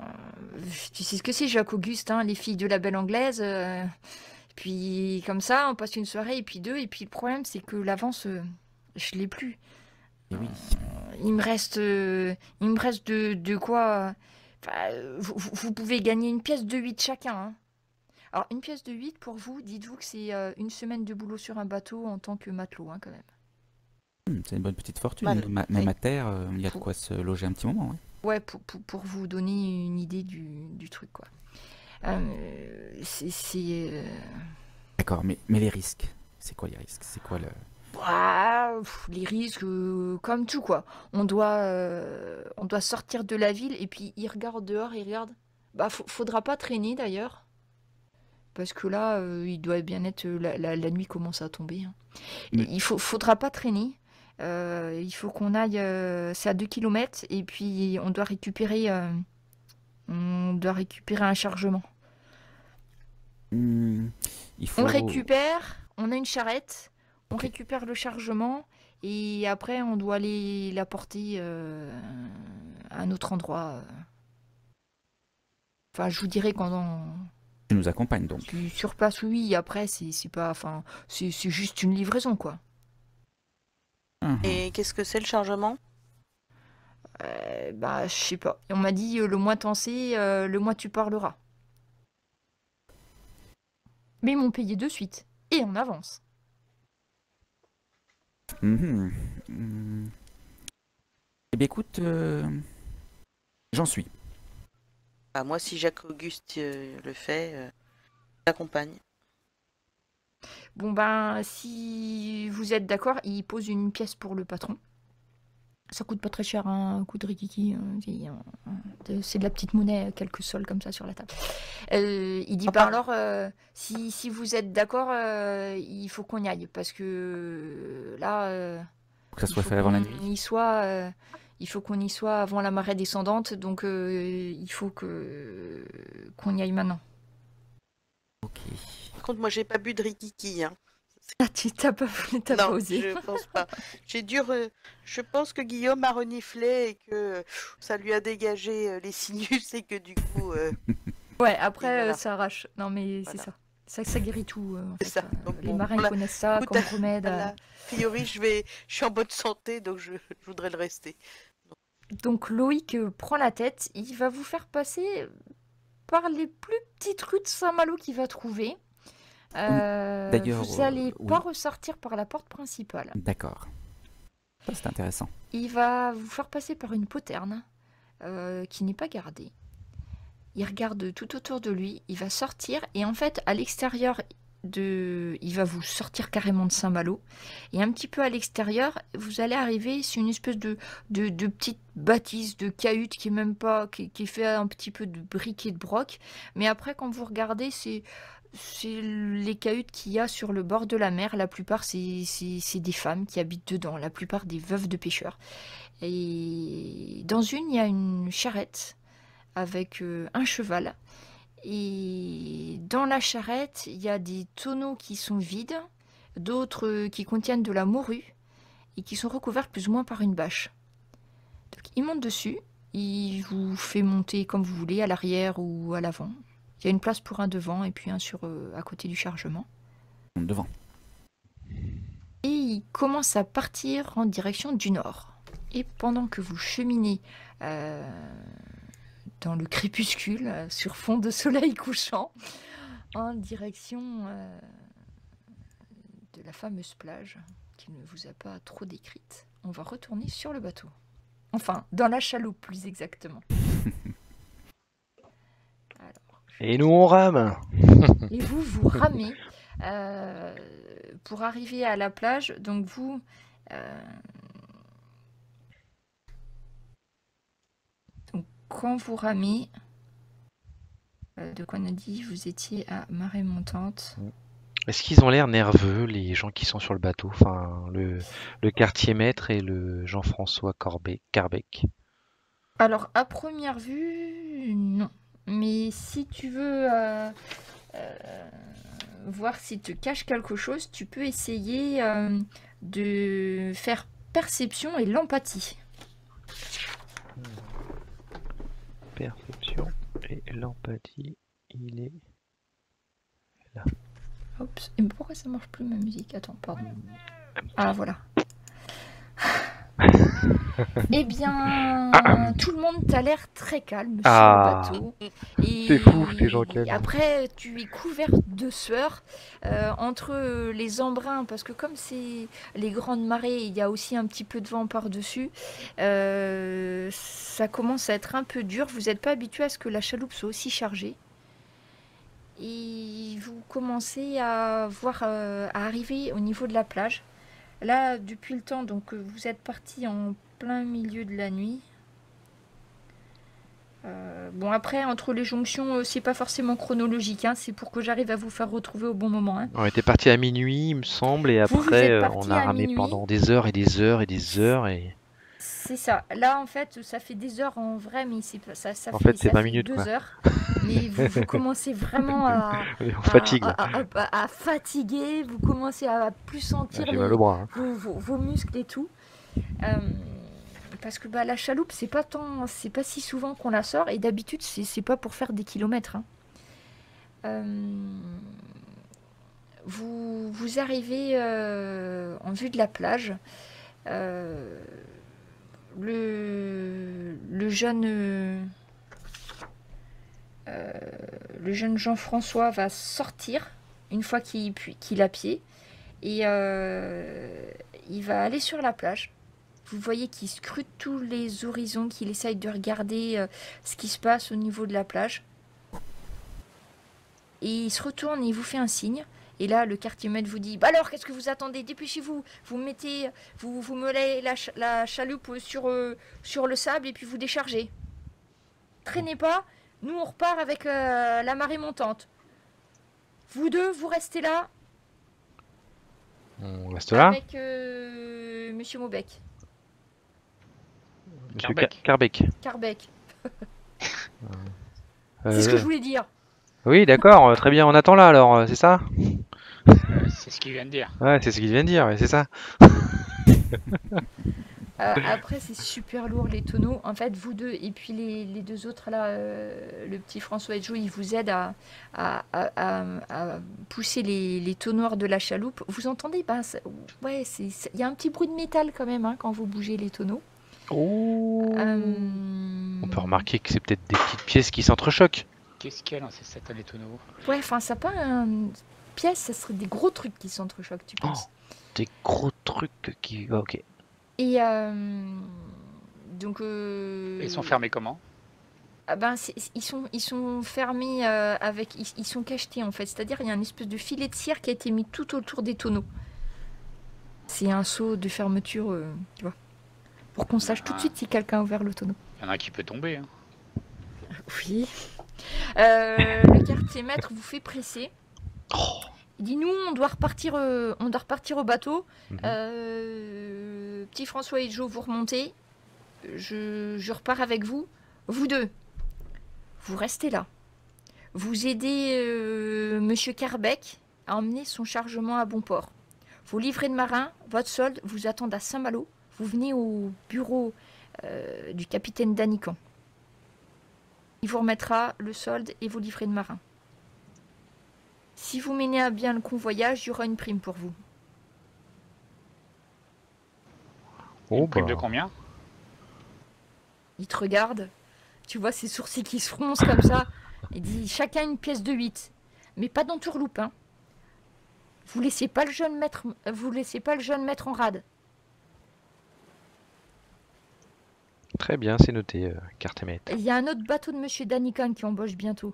tu sais ce que c'est, Jacques Auguste, hein, les filles de la belle anglaise. Puis comme ça, on passe une soirée et puis 2, et puis le problème, c'est que l'avance, je l'ai plus. Et oui. Il me reste de quoi. Enfin, vous pouvez gagner une pièce de 8 chacun, hein. Alors, une pièce de 8 pour vous, dites-vous que c'est une semaine de boulot sur un bateau en tant que matelot, hein, quand même. C'est une bonne petite fortune. Mal, Même oui. à terre, il y a de quoi se loger un petit moment. Ouais. Ouais, pour vous donner une idée du truc, quoi. D'accord, mais les risques, c'est quoi les risques? C'est quoi le... Les risques, comme tout, quoi. On doit sortir de la ville et puis il regarde dehors, il regarde. Bah, faudra pas traîner d'ailleurs. Parce que là, il doit bien être. La nuit commence à tomber, hein. Mais- Il faudra pas traîner. Il faut qu'on aille. C'est à 2 kilomètres et puis on doit récupérer un chargement. Il faut... On récupère, on a une charrette, on Ok. récupère le chargement et après on doit aller l'apporter à un autre endroit. Enfin, je vous dirai quand Tu nous accompagnes donc. sur place, oui. Après, c'est pas, enfin, c'est juste une livraison, quoi. Mhm. Et qu'est-ce que c'est le chargement? Bah, je sais pas. On m'a dit le moins t'en sais, le moins tu parleras. Mais ils m'ont payé de suite et en avance. Mhm. Eh bien écoute, j'en suis. Bah, moi, si Jacques Auguste le fait, j'accompagne. Bon ben, si vous êtes d'accord, il pose une pièce pour le patron. Ça coûte pas très cher, hein, un coup de rikiki. C'est de la petite monnaie, quelques sols comme ça sur la table. Il dit, bah alors, si vous êtes d'accord, il faut qu'on y aille. Parce que là, Faut que ça il soit faut fait avant la qu'on nuit. y soit, il faut qu'on y soit avant la marée descendante. Donc, il faut qu'on y aille maintenant. Ok. Par contre, moi, j'ai pas bu de rikiki, hein. Ah, t'as pas Non, osé. je pense pas. Je pense que Guillaume a reniflé et que ça lui a dégagé les sinus et que du coup, Ouais, Et après, voilà. ça arrache. Non, mais c'est Voilà. ça. Ça guérit tout, en C'est fait. ça. Donc, Les bon, marins voilà. connaissent ça Écoute, comme remède. voilà. A priori, je suis en bonne santé, donc je voudrais le rester. Donc Loïc prend la tête. Il va vous faire passer par les plus petites rues de Saint-Malo qu'il va trouver. D'ailleurs, Vous allez oui. pas ressortir par la porte principale. D'accord. Ça, c'est intéressant. Il va vous faire passer par une poterne qui n'est pas gardée. Il regarde tout autour de lui, il va sortir et en fait à l'extérieur il va vous sortir carrément de Saint-Malo et un petit peu à l'extérieur vous allez arriver sur une espèce de petite bâtisse de cahute qui est même pas qui est fait un petit peu de briques et de broc, mais après quand vous regardez c'est les cahutes qu'il y a sur le bord de la mer. La plupart c'est des femmes qui habitent dedans, la plupart des veuves de pêcheurs, et dans une il y a une charrette avec un cheval. Et dans la charrette, il y a des tonneaux qui sont vides, d'autres qui contiennent de la morue et qui sont recouverts plus ou moins par une bâche. Donc il monte dessus, Il vous fait monter comme vous voulez, à l'arrière ou à l'avant. Il y a une place pour un devant et puis un à côté du chargement. Devant. Et il commence à partir en direction du nord. Et pendant que vous cheminez dans le crépuscule, sur fond de soleil couchant, en direction de la fameuse plage, qu'il ne vous a pas trop décrite, on va retourner sur le bateau. Enfin, dans la chaloupe, plus exactement. Alors, Et nous, on rame. et vous ramez pour arriver à la plage. Donc vous... donc, quand vous ramez... de quoi on a dit, vous étiez à marée montante. Est-ce qu'ils ont l'air nerveux, les gens qui sont sur le bateau? Enfin, le quartier maître et le Jean-François Carbec. Alors, à première vue, non. Mais si tu veux voir s'il te cache quelque chose, tu peux essayer de faire perception et l'empathie. Perception et l'empathie, il est là. Oups. Et pourquoi ça marche plus ma musique? Attends, pardon. Ah, voilà. Eh bien, tout le monde t'a l'air très calme sur le bateau. Et C'est fou, ces gens calmes. après, tu es couvert de sueur entre les embruns, parce que comme c'est les grandes marées, il y a aussi un petit peu de vent par-dessus. Ça commence à être un peu dur. Vous n'êtes pas habitué à ce que la chaloupe soit aussi chargée. Et vous commencez à voir à arriver au niveau de la plage. Là, depuis le temps, donc vous êtes parti en plein milieu de la nuit. Bon, après, entre les jonctions, c'est pas forcément chronologique, hein, c'est pour que j'arrive à vous faire retrouver au bon moment. Hein. On était parti à minuit, il me semble, et Vous après, êtes partis on a à ramé minuit. pendant des heures et des heures et des heures. Et C'est ça. Là, en fait, ça fait des heures en vrai, mais c'est pas ça. En fait, c'est Ça 20 fait minutes, 2 quoi. heures. Mais vous commencez vraiment on fatigue. à fatiguer. Vous commencez à plus sentir J'ai mal au bras. Hein. vos muscles et tout. Parce que la chaloupe, c'est pas si souvent qu'on la sort, et d'habitude, c'est pas pour faire des kilomètres. Hein. Vous arrivez en vue de la plage. Le jeune Jean-François va sortir une fois qu'il a pied, et il va aller sur la plage. Vous voyez qu'il scrute tous les horizons, qu'il essaye de regarder ce qui se passe au niveau de la plage. Et il se retourne et il vous fait un signe. Et là, le quartier maître vous dit: bah alors, qu'est-ce que vous attendez? Dépêchez-vous. Vous mettez la chaloupe sur le sable et puis vous déchargez. Traînez pas. Nous, on repart avec la marée montante. Vous deux, vous restez là. On reste là. Avec Monsieur Maubec. Monsieur Carbec. Carbec. C'est ce que je voulais dire. Oui, d'accord, très bien, on attend là alors, c'est ça? C'est ce qu'il vient de dire. Ouais, c'est ce qu'il vient de dire, ouais, c'est ça. Après, c'est super lourd les tonneaux. En fait, vous deux et puis les deux autres là, le petit François et Joe, ils vous aident à pousser les tonneaux de la chaloupe. Vous entendez? Ouais, il y a un petit bruit de métal quand même quand vous bougez les tonneaux. Oh. On peut remarquer que c'est peut-être des petites pièces qui s'entrechoquent. Qu'est-ce qu'il y a dans ces satanés tonneaux? Ouais, enfin, ça pas une pièce, ça serait des gros trucs qui s'entrechoquent, tu penses? Des gros trucs qui... Ok. Et donc... Ils sont fermés comment? Ils sont fermés avec... Ils sont cachetés, en fait. C'est-à-dire, il y a une espèce de filet de cire qui a été mis tout autour des tonneaux. C'est un seau de fermeture, tu vois. Pour qu'on sache tout de suite si quelqu'un a ouvert le tonneau. Il y en a un qui peut tomber. Hein. Oui. Le quartier maître vous fait presser. Il dit: nous, on doit repartir au bateau. Petit François et Joe, vous remontez. Je repars avec vous. Vous deux, vous restez là. Vous aidez Monsieur Carbec à emmener son chargement à bon port. Vos livrets de marin, votre solde vous attendent à Saint-Malo. Vous venez au bureau du capitaine Danican. Il vous remettra le solde et vos livrets de marin. Si vous menez à bien le convoyage, il y aura une prime pour vous. Une prime de combien? Il te regarde, tu vois ses sourcils qui se froncent comme ça. Il dit chacun une pièce de 8, mais pas d'entourloupe. Hein. Vous laissez pas le jeune maître en rade. Très bien, c'est noté, Cartemet. Il y a un autre bateau de Monsieur Danican qui embauche bientôt.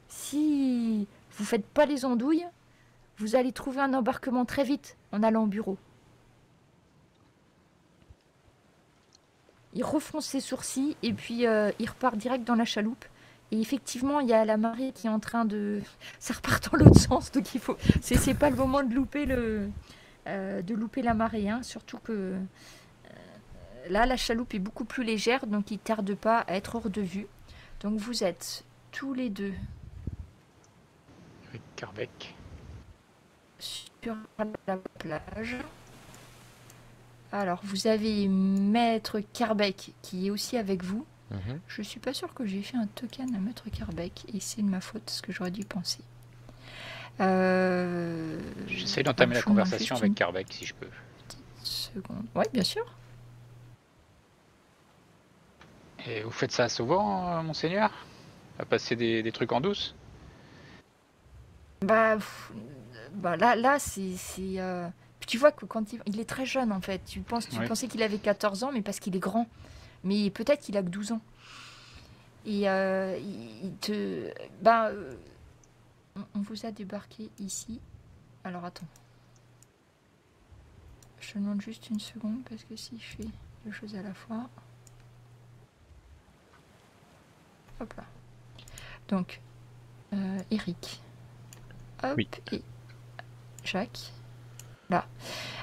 Si vous faites pas les andouilles, vous allez trouver un embarquement très vite en allant au bureau. Il refronce ses sourcils et puis il repart direct dans la chaloupe. Et effectivement, il y a la marée qui est en train de... Ça repart dans l'autre sens, donc il faut... C'est pas le moment de louper la marée, hein. Surtout que là, la chaloupe est beaucoup plus légère, donc il ne tarde pas à être hors de vue. Donc vous êtes tous les deux Avec Carbec. sur la plage. Alors, vous avez Maître Carbec qui est aussi avec vous. Je suis pas sûre que j'ai fait un token à Maître Carbec et c'est de ma faute, ce que j'aurais dû penser. J'essaie d'entamer la conversation avec Carbec si je peux. Seconde. Oui, bien sûr. Et vous faites ça souvent, monseigneur? À passer des trucs en douce? Bah là c'est tu vois que quand il est très jeune en fait. Tu pensais qu'il avait 14 ans, mais parce qu'il est grand. Mais peut-être qu'il a que 12 ans. Et on vous a débarqué ici. Alors attends. Je te demande juste une seconde parce que si je fais deux choses à la fois. Hop là. Donc, Eric. Hop, Oui. et Jacques. Là.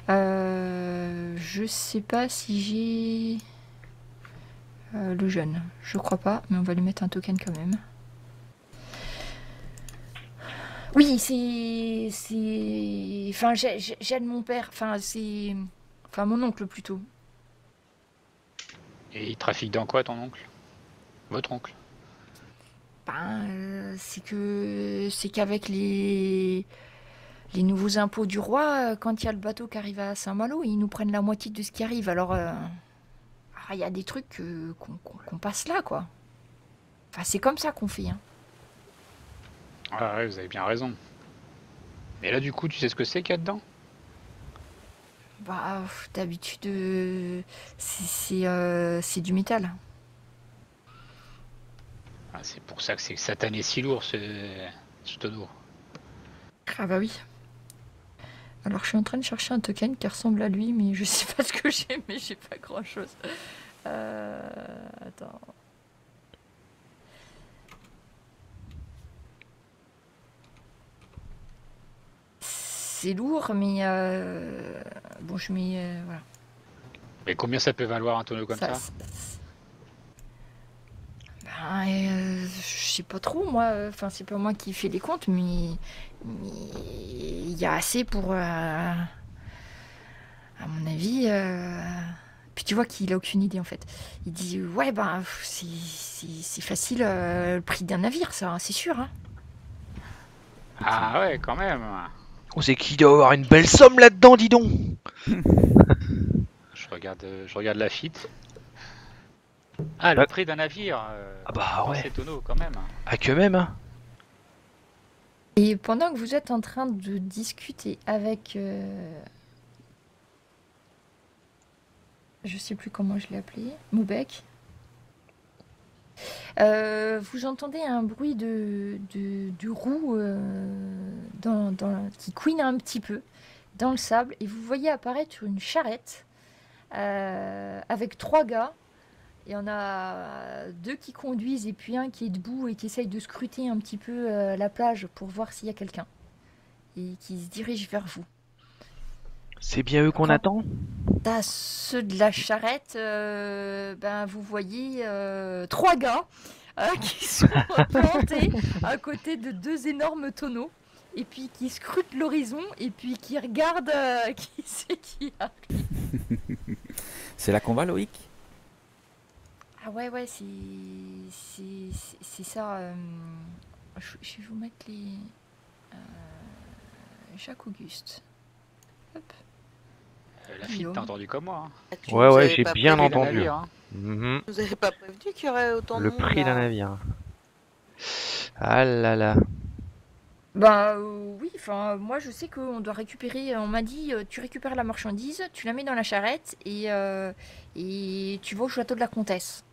Je sais pas si j'ai le jeune. Je crois pas, mais on va lui mettre un token quand même. Oui, c'est... Enfin, j'aide mon père. Enfin, c'est... Enfin, mon oncle plutôt. Et il trafique dans quoi, ton oncle? Votre oncle? C'est qu'avec les nouveaux impôts du roi, quand il y a le bateau qui arrive à Saint-Malo, ils nous prennent la moitié de ce qui arrive. Alors, il y a des trucs qu'on passe là, quoi. Enfin, c'est comme ça qu'on fait, hein. Ah ouais, vous avez bien raison. Mais là, du coup, tu sais ce que c'est qu'il y a dedans? D'habitude, c'est du métal. Ah, c'est pour ça que c'est satané si lourd, ce tonneau. Ah bah oui. Alors je suis en train de chercher un token qui ressemble à lui, mais je sais pas ce que j'ai, mais j'ai pas grand chose. Attends. C'est lourd, mais bon, je mets voilà. Mais combien ça peut valoir un tonneau comme ça? Je sais pas trop, moi. Enfin, c'est pas moi qui fais les comptes, mais il y a assez pour, à mon avis. Puis tu vois qu'il a aucune idée en fait. Il dit ouais, c'est facile, le prix d'un navire, ça, c'est sûr. Hein. Ah ouais, quand même. On sait qu'il doit avoir une belle somme là-dedans, dis donc. Je regarde la FIT. Ah, le prix d'un navire. Ah bah ouais. C'est tonneau quand même. Ah que même, hein. Et pendant que vous êtes en train de discuter avec... je sais plus comment je l'ai appelé. Moubek. Vous entendez un bruit de roue qui couine un petit peu dans le sable. Et vous voyez apparaître une charrette avec 3 gars. Il y en a 2 qui conduisent et puis un qui est debout et qui essaye de scruter un petit peu la plage pour voir s'il y a quelqu'un. Et qui se dirige vers vous. C'est bien eux qu'on attend? À ceux de la charrette, vous voyez 3 gars qui sont plantés à côté de 2 énormes tonneaux. Et puis qui scrutent l'horizon et puis qui regardent qui c'est qui arrive. C'est là qu'on va, Loïc? Ah ouais, ouais, c'est ça. Je vais vous mettre les... Jacques Auguste. Hop. La fille, Guillaume. t'as entendu comme moi. Hein. Ah, tu Ouais, nous ouais, avais j'ai pas bien prévenu- Prix d'un entendu. navire, hein. Mhm. Vous avez pas prévenu qu'il y aurait autant de Le monde prix d'un là? navire. Ah là là. Bah oui, enfin moi je sais qu'on doit récupérer, on m'a dit tu récupères la marchandise, tu la mets dans la charrette et tu vas au château de la comtesse.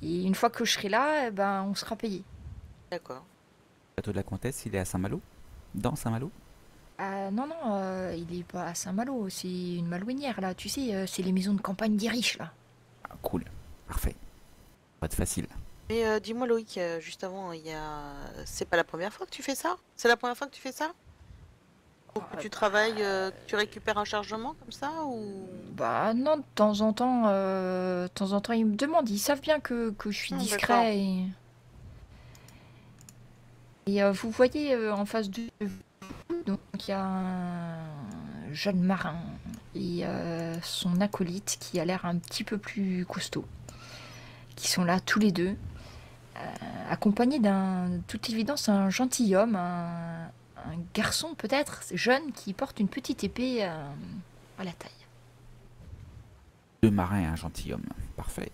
Et une fois que je serai là, ben on sera payé. D'accord. Le château de la Comtesse, il est à Saint-Malo? Dans Saint-Malo? Ah non, non, il est pas à Saint-Malo, c'est une malouinière là, tu sais, c'est les maisons de campagne des riches là. Ah, cool. Parfait. Pas de facile. Mais dis-moi Loïc, juste avant, c'est pas la première fois que tu fais ça? C'est la première fois que tu fais ça? Pour que tu travailles, que tu récupères un chargement comme ça ou... Bah non, de temps en temps ils me demandent, ils savent bien que je suis D'accord. discret et vous voyez en face de vous, donc il y a un jeune marin et son acolyte qui a l'air un petit peu plus costaud, qui sont là tous les deux, accompagnés de toute évidence, un gentilhomme, un garçon peut-être, jeune, qui porte une petite épée à la taille. 2 marins et un gentilhomme. Parfait.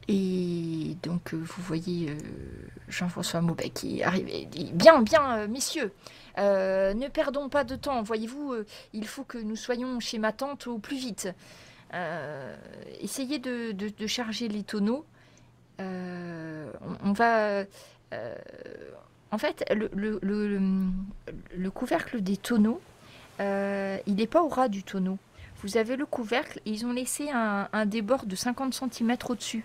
Et donc vous voyez Jean-François Maubet qui est arrivé et dit bien, bien, messieurs, ne perdons pas de temps, voyez-vous, il faut que nous soyons chez ma tante au plus vite. Essayez de charger les tonneaux. On va... en fait, le couvercle des tonneaux, il n'est pas au ras du tonneau. Vous avez le couvercle et ils ont laissé un débord de 50 cm au-dessus.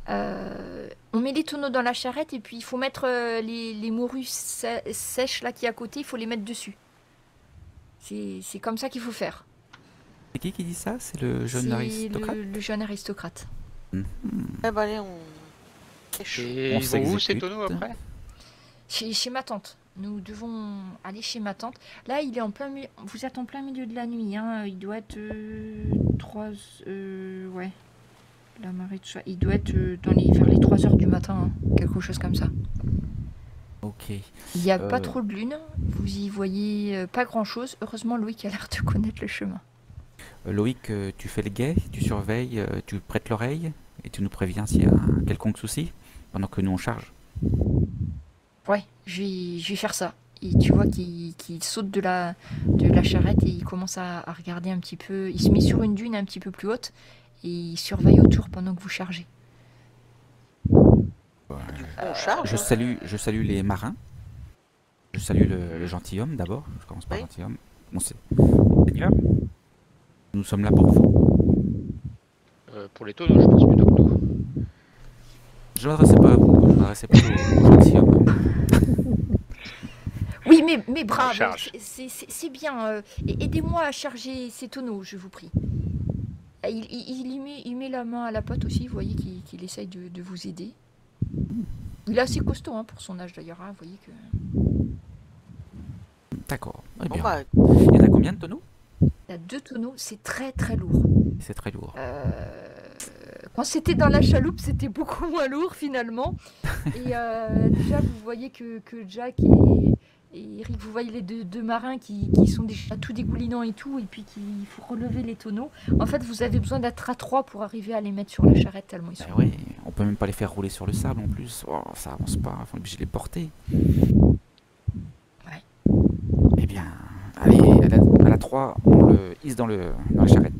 On met les tonneaux dans la charrette et puis il faut mettre les morues sèches là qui est à côté, il faut les mettre dessus. C'est comme ça qu'il faut faire. C'est qui dit ça? C'est le jeune C'est aristocrate? le jeune aristocrate. Eh ben allez, on... C'est chaud. Et On ils vont où ces s'exécute. tonneaux après? Chez ma tante. Nous devons aller chez ma tante. Là, il est en plein milieu. Vous êtes en plein milieu de la nuit. Hein. Il doit être 3... ouais. La marée de soie. Il doit être vers les 3 heures du matin. Hein. Quelque chose comme ça. Ok. Il n'y a pas Euh. trop de lune. Vous y voyez pas grand-chose. Heureusement, Loïc a l'air de connaître le chemin. Loïc, tu fais le guet, tu surveilles, tu prêtes l'oreille et tu nous préviens s'il y a un quelconque souci pendant que nous on charge. Ouais, je vais faire ça. Et tu vois qu'il saute de la charrette et il commence à regarder un petit peu. Il se met sur une dune un petit peu plus haute et il surveille autour pendant que vous chargez. On charge. Je salue les marins. Je salue le gentilhomme d'abord. Je commence par Oui. gentilhomme. Bon, c'est Seigneur, nous sommes là pour vous. Pour les tonneaux, je pense plutôt que nous. Je m'adressais pas à vous, je m'adressais plutôt au gentilhomme. Oui, mais brave, charge. c'est bien. Aidez-moi à charger ces tonneaux, je vous prie. Il met la main à la pâte aussi, vous voyez qu'il essaye de vous aider. Il est assez costaud hein, pour son âge d'ailleurs, hein, vous voyez que... D'accord. Eh Bon bien. bah, Il y en a combien de tonneaux? Il y a 2 tonneaux, c'est très très lourd. C'est très lourd. Quand c'était dans la chaloupe, c'était beaucoup moins lourd finalement. Et déjà, vous voyez que Jack et Eric, vous voyez les deux marins qui sont déjà tout dégoulinants et tout, et puis qu'il faut relever les tonneaux. En fait, vous avez besoin d'être à 3 pour arriver à les mettre sur la charrette tellement ils sont. Eh oui, on peut même pas les faire rouler sur le sable en plus. Oh, ça avance pas, on est obligé de les porter. Ouais. Eh bien, allez, à la 3, on le hisse dans la charrette.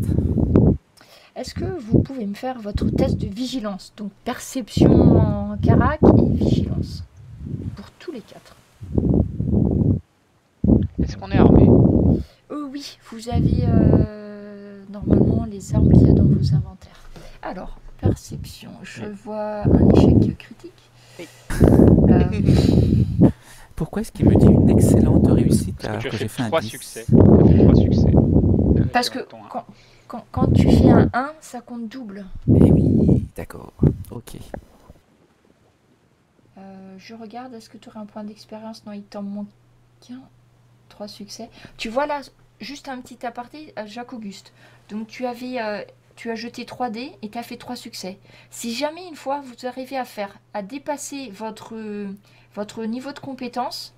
Est-ce que vous pouvez me faire votre test de vigilance? Donc perception en carac et vigilance. Pour tous les 4. Est-ce qu'on est armé? Oui, vous avez normalement les armes qu'il y a dans vos inventaires. Alors, perception, je vois un échec critique. Oui. Pourquoi est-ce qu'il me dit une excellente réussite Parce alors que tu que as j'ai fait fait un 3 10? succès. Tu as fait 3 succès. Parce que Ton un. quand tu fais un 1, ça compte double. Eh oui, d'accord. Ok. Je regarde, est-ce que tu aurais un point d'expérience? Non, il t'en manque qu'un. 3 succès. Tu vois là, juste un petit aparté, Jacques Auguste. Donc tu as jeté 3 dés et tu as fait 3 succès. Si jamais une fois vous arrivez à dépasser votre niveau de compétence,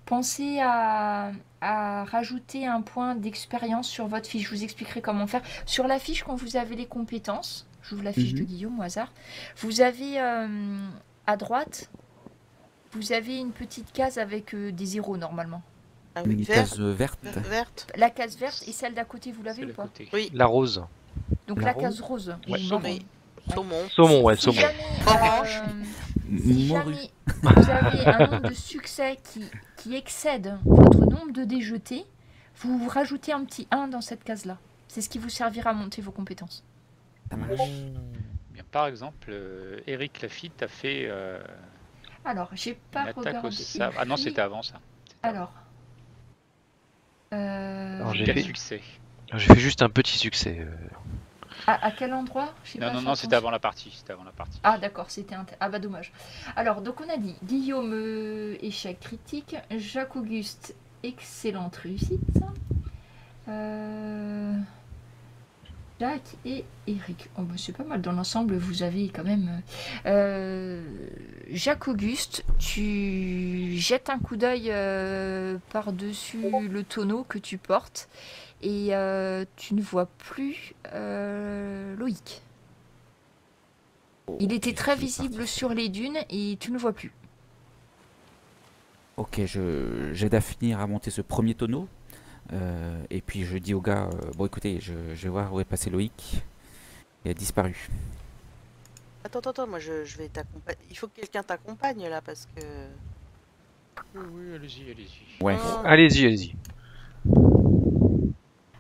pensez à rajouter un point d'expérience sur votre fiche. Je vous expliquerai comment faire. Sur la fiche, quand vous avez les compétences, j'ouvre la fiche de Guillaume au hasard, vous avez à droite, vous avez une petite case avec des zéros normalement. Ah oui, Une vert, case verte. verte. La case verte et celle d'à côté, vous l'avez C'est ou le pas? côté. Oui, La rose. Donc la case rose. Ouais. ou marron. oui. Saumon. Saumon, ouais, Si saumon. jamais, Orange. si Morue. jamais vous avez un nombre de succès qui excède votre nombre de dés jetés, vous rajoutez un petit 1 dans cette case-là. C'est ce qui vous servira à monter vos compétences. Ça marche. Bien, par exemple, Eric Lafitte a fait Alors, j'ai une pas attaque regardé. au sabre. Ah non, c'était avant ça. Alors. Alors, j'ai Quel fait- succès. J'ai fait juste un petit succès. À quel endroit? J'ai Non, pas non, fait non, c'était attention. avant la partie. C'était avant la partie. Ah d'accord, Ah bah dommage. Alors, donc on a dit Guillaume, échec critique. Jacques Auguste, excellente réussite. Jacques et Eric. Oh bah c'est pas mal dans l'ensemble, vous avez quand même... Jacques Auguste, tu jettes un coup d'œil par-dessus le tonneau que tu portes et tu ne vois plus Loïc. Il était très visible sur les dunes et tu ne le vois plus. Ok, j'aide à finir à monter ce premier tonneau. Et puis je dis au gars, bon écoutez, je vais voir où est passé Loïc. Il a disparu. Attends, moi je vais t'accompagner. Il faut que quelqu'un t'accompagne là parce que. Oui, oui, allez-y, allez-y. Ouais. Ah, Allez-y, allez-y.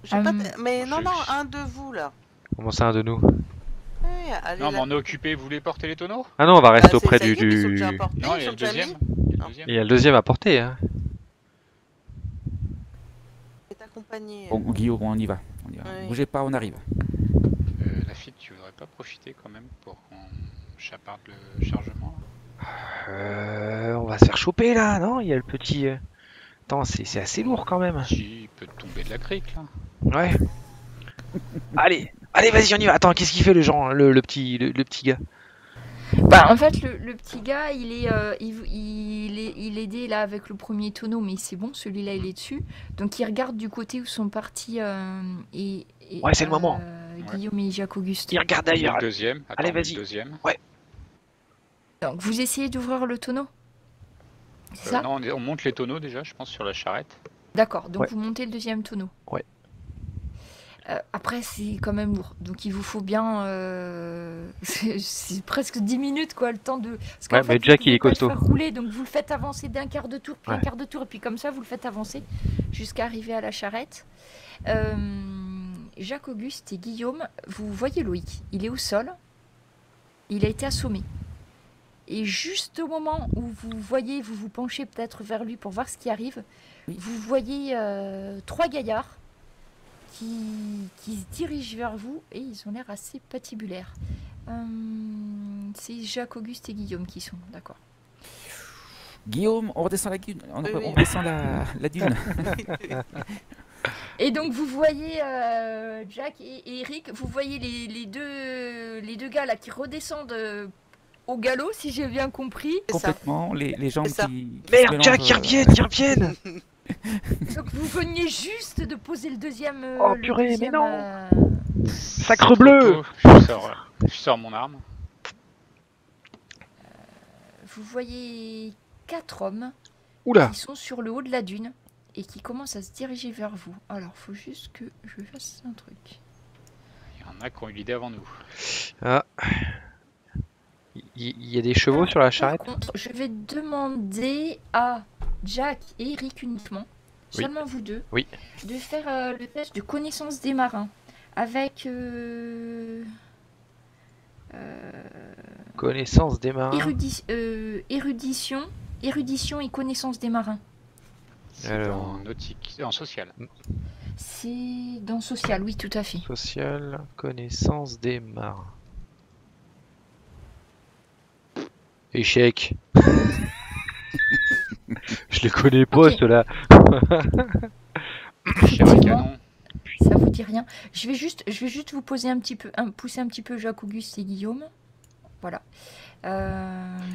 j'ai pas t- Mais non, je- non, un de vous là. Comment ça, un de nous? Ouais, allez, Non, là. mais on est occupé. Vous voulez porter les tonneaux? Ah non, on va rester Bah, auprès ça du... y est, mais ils sont déjà apportés, Non, ils il y a sont le déjà deuxième. mis. Il y a le Non. deuxième. Il y a le deuxième à porter, hein. Je vais t'accompagner. Bon, Guillaume, on y va. Oui. Bougez pas, on arrive. Lafitte, tu voudrais pas profiter quand même pour qu'on chaparde le chargement? On va se faire choper là, non? Il y a le petit... Attends, c'est assez lourd quand même. Si, il peut tomber de la crique là. Ouais. Allez, allez, vas-y, on y va. Attends, qu'est-ce qu'il fait le petit gars? Bah en fait le petit gars il est aidé là avec le premier tonneau mais c'est bon, celui-là il est dessus. Donc il regarde du côté où sont partis Ouais, c'est le moment. Guillaume et Jacques Auguste. Il regarde Et d'ailleurs. le deuxième. Attends, Allez, mais vas-y. le deuxième. Donc vous essayez d'ouvrir le tonneau? C'est ça? Non, on monte les tonneaux déjà, je pense, sur la charrette. D'accord, donc Ouais. vous montez le deuxième tonneau. Ouais. Après, c'est quand même lourd. Donc, il vous faut bien... c'est presque 10 minutes, quoi, le temps de... Parce qu'en Ouais, mais vous Jack, pouvez il est pas le costaud. faire rouler, donc vous le faites avancer d'un quart de tour, puis un Ouais. quart de tour, et puis comme ça, vous le faites avancer jusqu'à arriver à la charrette. Jacques Auguste et Guillaume, vous voyez Loïc. Il est au sol. Il a été assommé. Et juste au moment où vous voyez, vous vous penchez peut-être vers lui pour voir ce qui arrive, Oui. vous voyez 3 gaillards qui se dirigent vers vous et ils ont l'air assez patibulaires. C'est Jacques Auguste et Guillaume qui sont, d'accord. Guillaume, on redescend la dune. On Oui, oui. redescend la dune. Et donc vous voyez Jack et Eric, vous voyez les deux gars là qui redescendent au galop, si j'ai bien compris. C'est ça. Complètement, les jambes C'est ça. qui se Merde, mélangent, Jack, ils reviennent, ils reviennent. Donc vous veniez juste de poser le deuxième. Oh, le purée, mais deuxième, non. C'est Sacre trop bleu. tôt. Je sors mon arme. Vous voyez 4 hommes Oula. qui sont sur le haut de la dune et qui commencent à se diriger vers vous. Alors faut juste que je fasse un truc. Il y en a qui ont eu l'idée avant nous. Ah. Il y a des chevaux sur la charrette? Par contre, je vais demander à Jack et Eric uniquement, Oui. seulement vous deux, Oui. de faire le test de connaissance des marins avec Connaissance des marins. érudition et connaissance des marins. C'est Alors. en nautique, en social. C'est dans social, oui, tout à fait. Social, connaissance des marins. Échec. Je les connais pas, Ok. ceux-là. Cher à canon. Ça vous dit rien. Je vais juste vous poser pousser un petit peu Jacques Auguste et Guillaume. Voilà.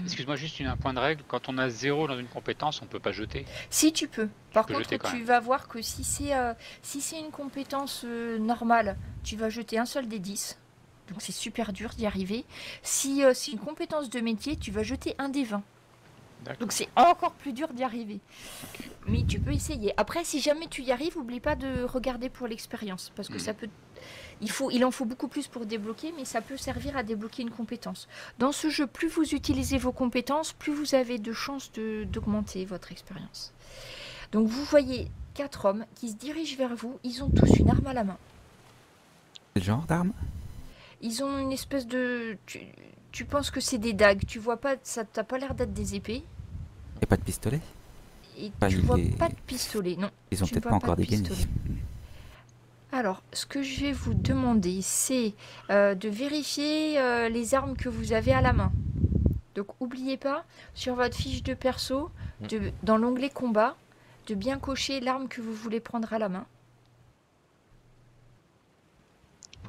Excuse-moi, juste un point de règle. Quand on a 0 dans une compétence, on peut pas jeter. Si tu peux. Par peux contre, jeter quand tu même. vas voir que si c'est une compétence normale, tu vas jeter un seul des 10. Donc c'est super dur d'y arriver. Si c'est une compétence de métier, tu vas jeter un des 20. D'accord. Donc c'est encore plus dur d'y arriver. Mais tu peux essayer. Après, si jamais tu y arrives, n'oublie pas de regarder pour l'expérience. Parce que ça peut... Il en faut beaucoup plus pour débloquer, mais ça peut servir à débloquer une compétence. Dans ce jeu, plus vous utilisez vos compétences, plus vous avez de chances d'augmenter votre expérience. Donc vous voyez 4 hommes qui se dirigent vers vous. Ils ont tous une arme à la main. Quel genre d'arme? Ils ont une espèce de... Tu penses que c'est des dagues. Tu vois pas... Ça t'as pas l'air d'être des épées. Et pas de pistolet? Et Pas tu ni vois des- pas de pistolet. Non. Ils ont Tu ne peut-être vois pas pas encore de dégainé. pistolet. Alors, ce que je vais vous demander, c'est de vérifier les armes que vous avez à la main. Donc, n'oubliez pas, sur votre fiche de perso, dans l'onglet combat, de bien cocher l'arme que vous voulez prendre à la main.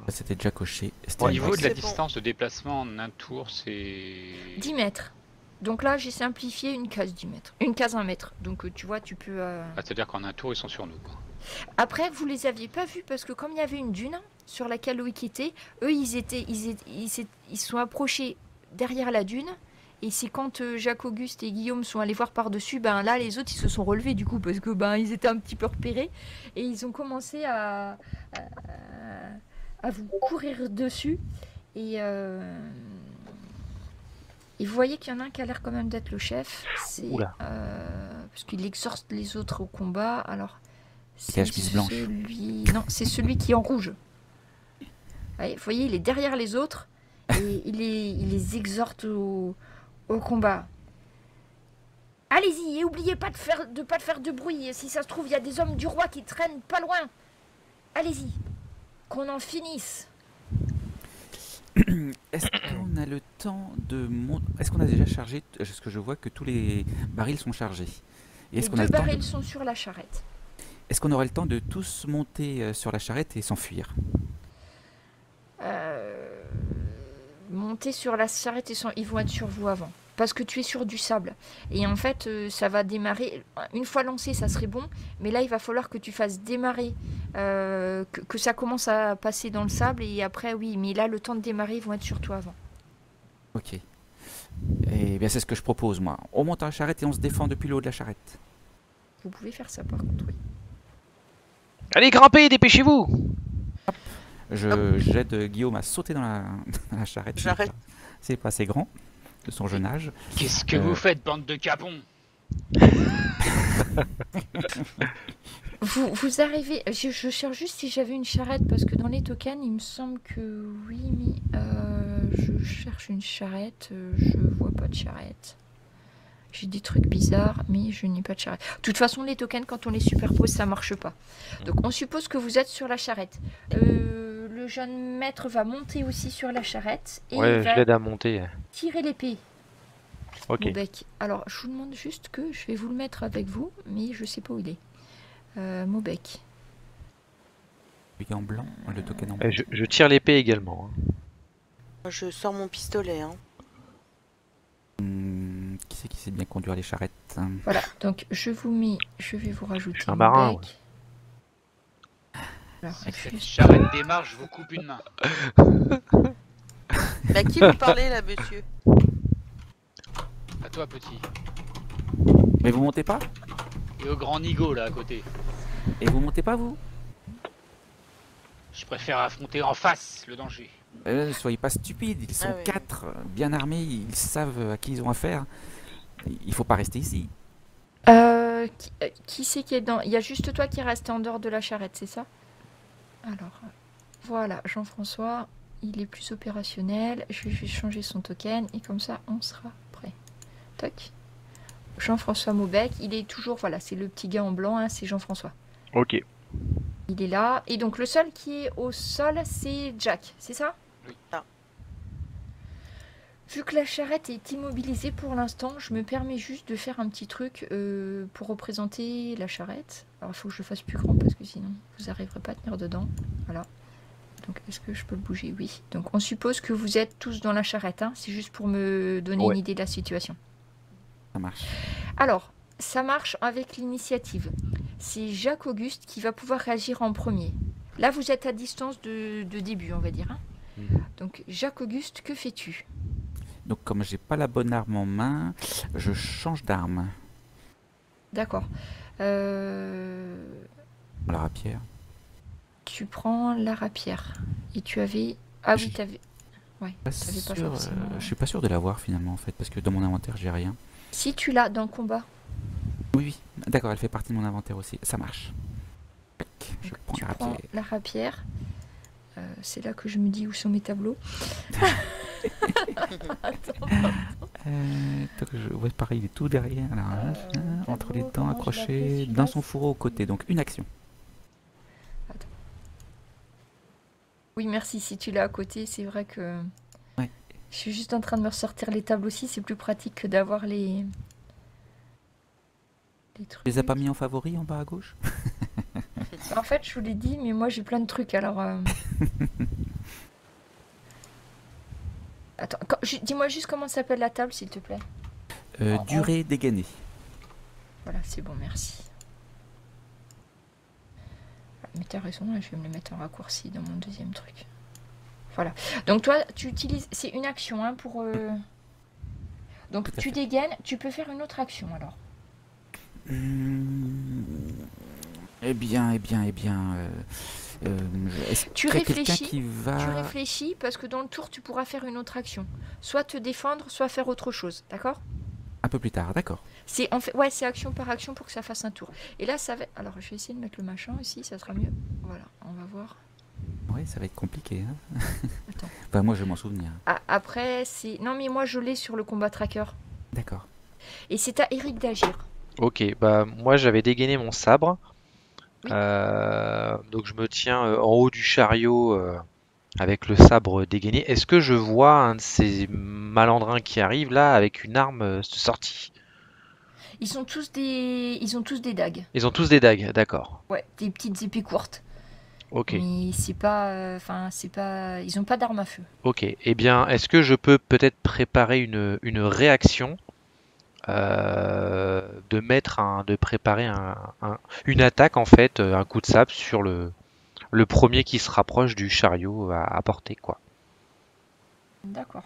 C'était déjà coché. C'était Au un niveau break. de la C'est bon. distance de déplacement en un tour, c'est... 10 mètres. Donc là, j'ai simplifié une case 10 mètres. Une case 1 mètre. Donc, tu vois, tu peux... Ah, c'est-à-dire qu'en un tour, ils sont sur nous, quoi. Après, vous les aviez pas vus parce que comme il y avait une dune sur laquelle Loïc était, eux, ils sont approchés derrière la dune. Et c'est quand Jacques Auguste et Guillaume sont allés voir par-dessus, ben là, les autres, ils se sont relevés du coup parce que ben ils étaient un petit peu repérés et ils ont commencé à vous courir dessus. Et vous voyez qu'il y en a un qui a l'air quand même d'être le chef. C'est Oula. parce qu'il exhorte les autres au combat. Alors. Qui a la chemise blanche. Non, c'est celui qui est en rouge. Ouais, vous voyez, il est derrière les autres et il les exhorte au combat. Allez-y et oubliez pas de pas faire de bruit. Si ça se trouve, il y a des hommes du roi qui traînent pas loin. Allez-y, qu'on en finisse. Est-ce qu'on a le temps de Est-ce qu'on a déjà chargé? Parce que je vois que tous les barils sont chargés. Et Les est-ce qu'on a deux le temps barils sont sur la charrette. Est-ce qu'on aurait le temps de tous monter sur la charrette et s'enfuir? Monter sur la charrette et ils vont être sur vous avant. Parce que tu es sur du sable. Et en fait, ça va démarrer. Une fois lancé, ça serait bon. Mais là, il va falloir que tu fasses démarrer. Que ça commence à passer dans le sable. Et après, oui. Mais là, le temps de démarrer, ils vont être sur toi avant. Ok. Eh bien, c'est ce que je propose, moi. On monte à la charrette et on se défend depuis le haut de la charrette. Vous pouvez faire ça, par contre, oui. Allez, grimpez, dépêchez-vous! J'aide Guillaume à sauter dans la charrette. J'arrête. C'est pas assez grand de son jeune âge. Qu'est-ce que vous faites, bande de capons? Vous arrivez... Je cherche juste si j'avais une charrette. Parce que dans les tokens, il me semble que oui. Mais je cherche une charrette. Je vois pas de charrette. J'ai des trucs bizarres, mais je n'ai pas de charrette. De toute façon, les tokens, quand on les superpose, ça marche pas. Donc, on suppose que vous êtes sur la charrette. Le jeune maître va monter aussi sur la charrette et Ouais, il je va l'aide à monter. tirer l'épée. Ok. Maubec. Alors, je vous demande juste que je vais vous le mettre avec vous, mais je sais pas où il est. Maubec. Lui en blanc, le token en blanc. Je tire l'épée également. Hein. Moi, je sors mon pistolet. Hein. Qui c'est qui sait bien conduire les charrettes? Voilà, donc je vais vous rajouter suis un marin, Maubec. Alors, Si cette juste- charrette démarre, je vous coupe une main. Mais à qui vous parlez là, monsieur? À toi, petit. Mais vous montez pas? Et au grand Nigo, là, à côté. Et vous montez pas, vous? Je préfère affronter en face le danger. Soyez pas stupides, ils sont Ah oui. 4, bien armés, ils savent à qui ils ont affaire. Il faut pas rester ici. Qui c'est qui est dans... Il y a juste toi qui est resté en dehors de la charrette, c'est ça? Alors, voilà, Jean-François, il est plus opérationnel. Je vais changer son token et comme ça, on sera prêt. Tac. Jean-François Maubec, il est toujours... Voilà, c'est le petit gars en blanc, hein, c'est Jean-François. Ok. Il est là. Et donc, le seul qui est au sol, c'est Jack, c'est ça? Oui. Ah. Vu que la charrette est immobilisée pour l'instant, je me permets juste de faire un petit truc pour représenter la charrette. Alors il faut que je le fasse plus grand parce que sinon vous n'arriverez pas à tenir dedans. Voilà. Donc est-ce que je peux le bouger? Oui. Donc on suppose que vous êtes tous dans la charrette. Hein. C'est juste pour me donner Ouais. une idée de la situation. Ça marche. Alors, ça marche avec l'initiative. C'est Jacques-Auguste qui va pouvoir réagir en premier. Là, vous êtes à distance de début, on va dire. Hein. Donc, Jacques-Auguste, que fais-tu? Donc comme j'ai pas la bonne arme en main, je change d'arme. D'accord. La rapière. Tu prends la rapière. Et tu avais... Ah oui, J'ai- tu avais... Ouais, Pas t'avais pas sûr, forcément... je suis pas sûr de l'avoir finalement en fait, parce que dans mon inventaire j'ai rien. Si tu l'as dans le combat, Oui, oui, d'accord, elle fait partie de mon inventaire aussi. Ça marche. Tac, je prends tu la prends rapière. la rapière. C'est là que je me dis où sont mes tableaux. Donc ouais, pareil, il est tout derrière là, hein, entre les tableau, dents comment je accrochées, l'appelle, celui-là dans son fourreau au côté. Donc une action. Oui, merci. Si tu l'as à côté, c'est vrai que... Ouais. Je suis juste en train de me ressortir les tables aussi. C'est plus pratique que d'avoir les trucs. Tu les as pas mis en favori en bas à gauche? En fait, je vous l'ai dit, mais moi j'ai plein de trucs. Alors, attends, dis-moi juste comment s'appelle la table, s'il te plaît. Durée dégainée. Voilà, c'est bon, merci. Ah, mais t'as raison, là, je vais me le mettre en raccourci dans mon deuxième truc. Voilà. Donc toi, tu utilises... C'est une action, hein, pour... Donc Tout à tu fait. dégaines, tu peux faire une autre action, alors. Eh bien, est-ce Tu qu'il y a quelqu'un réfléchis, qui va... Tu réfléchis parce que dans le tour, tu pourras faire une autre action. Soit te défendre, soit faire autre chose. D'accord? Un peu plus tard, d'accord. C'est en fait, ouais, c'est action par action pour que ça fasse un tour. Et là, ça va... Alors, je vais essayer de mettre le machin aussi, ça sera mieux. Voilà, on va voir. Ouais, ça va être compliqué. Hein. Attends. Enfin, moi, je vais m'en souvenir. Ah, après, c'est... Non, mais moi, je l'ai sur le combat tracker. D'accord. Et c'est à Eric d'agir. Ok, bah moi j'avais dégainé mon sabre. Oui. Donc je me tiens en haut du chariot avec le sabre dégainé. Est-ce que je vois un de ces malandrins qui arrive là avec une arme sortie? Ils ont tous des dagues. Ils ont tous des dagues, d'accord. Ouais, des petites épées courtes. Ok, Mais c'est pas... Enfin, c'est pas... Ils ont pas d'armes à feu. ok. Eh bien, est-ce que je peux peut-être préparer une réaction de préparer une attaque en fait, un coup de sabre sur le premier qui se rapproche du chariot à portée, quoi. D'accord.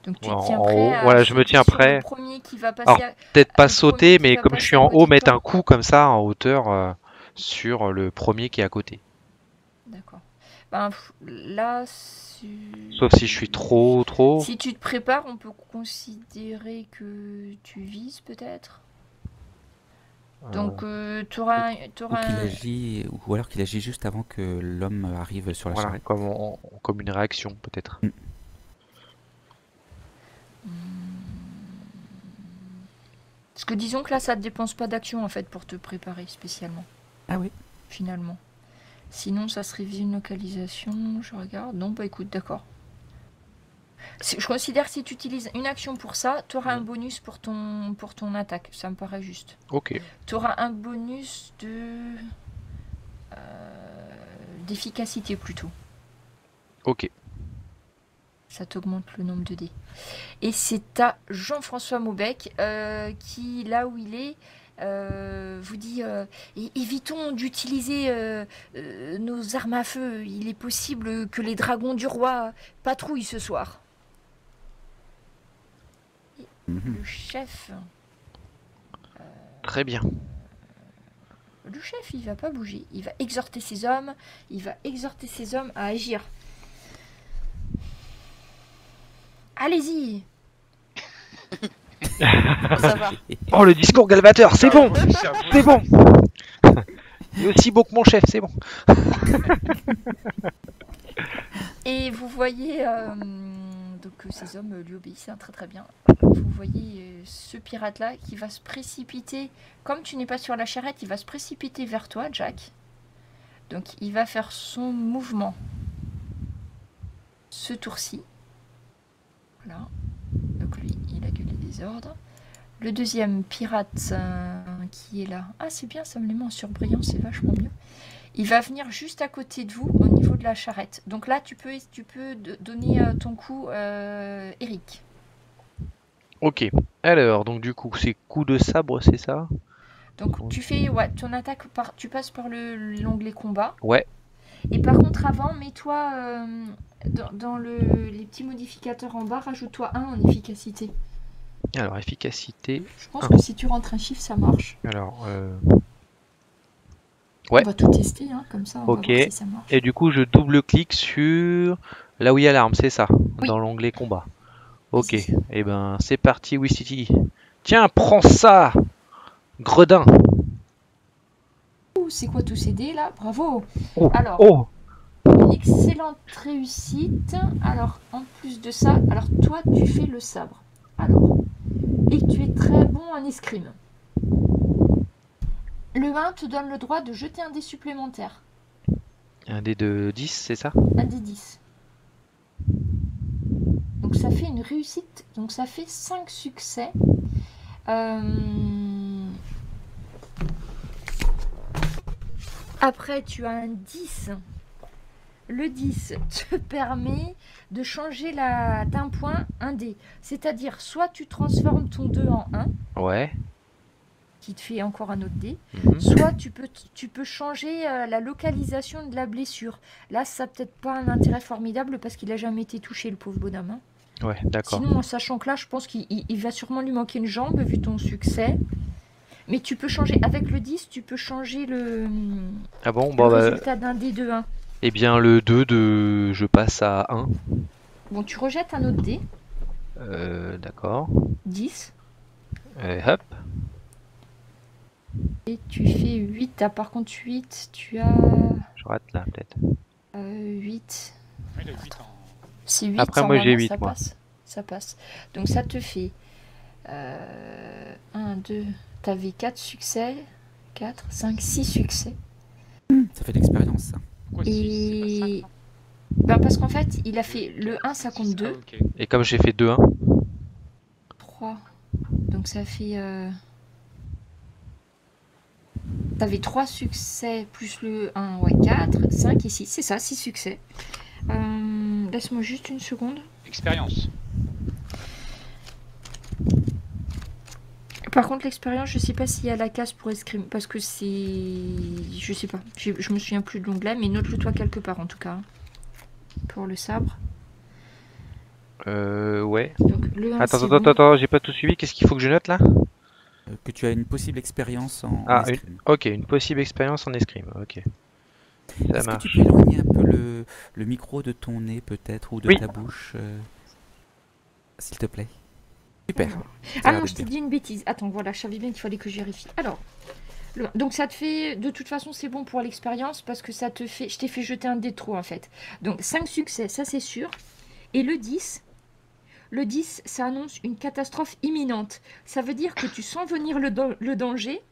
Donc tu En- te tiens en prêt haut, à voilà, je me sauter tiens sur prêt. le premier qui va passer Alors, peut-être pas le sauter, premier qui mais va comme je passer suis à en côté haut, de mettre toi. un coup comme ça en hauteur sur le premier qui est à côté. D'accord. Ben, là, Sauf si je suis trop. si tu te prépares, on peut considérer que tu vises peut-être. Donc tu auras Ou alors qu'il agit juste avant que l'homme arrive sur la voilà, charrette. comme une réaction peut-être. Parce que disons que là, ça ne dépense pas d'action en fait pour te préparer spécialement, Ah oui. finalement. Sinon, ça serait via une localisation. Je regarde. Non, bah écoute, d'accord. Je considère que si tu utilises une action pour ça, tu auras un bonus pour ton attaque. Ça me paraît juste. Ok, Tu auras un bonus d'efficacité plutôt. ok. Ça t'augmente le nombre de dés. Et c'est à Jean-François Maubec qui, là où il est, vous dit évitons d'utiliser nos armes à feu. Il est possible que les dragons du roi patrouillent ce soir. Mhm. Le chef, Très bien. il va pas bouger. Il va exhorter ses hommes. À agir. Allez-y. Ça va. Oh, le discours galvateur, c'est bon, c'est bon. Il est aussi beau que mon chef, c'est bon. Et vous voyez, donc ces hommes lui obéissent très très bien. Vous voyez ce pirate-là qui va se précipiter. Comme tu n'es pas sur la charrette, il va se précipiter vers toi, Jack. Donc il va faire son mouvement. Ce tour-ci. Voilà. Donc lui, il a gueulé des ordres. Le deuxième pirate qui est là. Ah, c'est bien, ça me les met en surbrillant, c'est vachement mieux. Il va venir juste à côté de vous, au niveau de la charrette. Donc là, tu peux donner ton coup, Eric. Ok. Alors, donc du coup, c'est coup de sabre, c'est ça? Donc tu fais ton attaque, tu passes par l'onglet combat. Ouais. Et par contre, avant, mets-toi dans les petits modificateurs en bas, rajoute-toi 1 en efficacité. Alors, efficacité. Je pense que si tu rentres un chiffre, ça marche. Alors, ouais. On va tout tester, hein, comme ça, on Ok. va voir si ça marche. Et du coup, je double-clique sur là où il y a l'arme, c'est ça? Oui. Dans l'onglet combat. Ok. C'est ça. Et ben, c'est parti, Wistiti. Tiens, prends ça! Gredin! Ouh, c'est quoi tous ces dés là? Bravo! Oh! Alors, Oh! une excellente réussite. Alors, en plus de ça, alors toi, tu fais le sabre. Alors, et tu es très bon en escrime. Le 1 te donne le droit de jeter un dé supplémentaire. Un dé de 10, c'est ça? Un dé 10. Donc ça fait une réussite. Donc ça fait 5 succès. Après, tu as un 10. Le 10 te permet de changer d'un point un dé. C'est-à-dire, soit tu transformes ton 2 en 1, Ouais. qui te fait encore un autre dé, Mhm. soit tu peux changer la localisation de la blessure. Là, ça n'a peut-être pas un intérêt formidable parce qu'il n'a jamais été touché, le pauvre bonhomme. Hein. Ouais, d'accord. Sinon, en sachant que là, je pense qu'il va sûrement lui manquer une jambe vu ton succès. Mais tu peux changer, avec le 10, tu peux changer le Ah bon, bon, bah, résultat d'un dé de 1. eh bien, le 2 je passe à 1. Bon, tu rejettes un autre dé, D'accord. 10, Hop. et tu fais 8. Ah, par contre, 8, tu as Je rate là, peut-être. 8. Ouais, il a 8 ans. C'est 8. Après, moi, j'ai 8, ça moi. passe. Ça passe. Donc, ça te fait 1, 2. T'avais 4 succès, 4, 5, 6 succès. Ça fait de l'expérience, ça. Pourquoi 6? C'est pas Et 5, non? ben parce qu'en fait, il a fait le 1, ça compte 2. Ah, ok. Et comme j'ai fait 2-1, 3. Donc ça fait... T'avais 3 succès plus le 1, ouais, 4, 5 et 6. C'est ça, 6 succès. Laisse-moi juste une seconde. Expérience. Par contre, l'expérience, je sais pas s'il y a la case pour escrime. Parce que c'est... Je sais pas. Je me souviens plus de l'onglet, mais note-le toi quelque part en tout cas. Hein, pour le sabre. ouais. Donc le 1, c'est bon. Attends, j'ai pas tout suivi. Qu'est-ce qu'il faut que je note là? Que tu as une possible expérience en Ah, escrime. ok, une possible expérience en escrime. Ok. Ça Est-ce que marche. tu peux éloigner un peu le micro de ton nez peut-être ou de Oui. ta bouche s'il te plaît. Super. Ça a Ah l'air non, d'être je t'ai bien. dit une bêtise. Attends, voilà, je savais bien qu'il fallait que je vérifie. Alors, donc ça te fait... De toute façon, c'est bon pour l'expérience parce que ça te fait... Je t'ai fait jeter un dé de trop en fait. Donc 5 succès, ça c'est sûr. Et le 10, ça annonce une catastrophe imminente. Ça veut dire que tu sens venir le danger.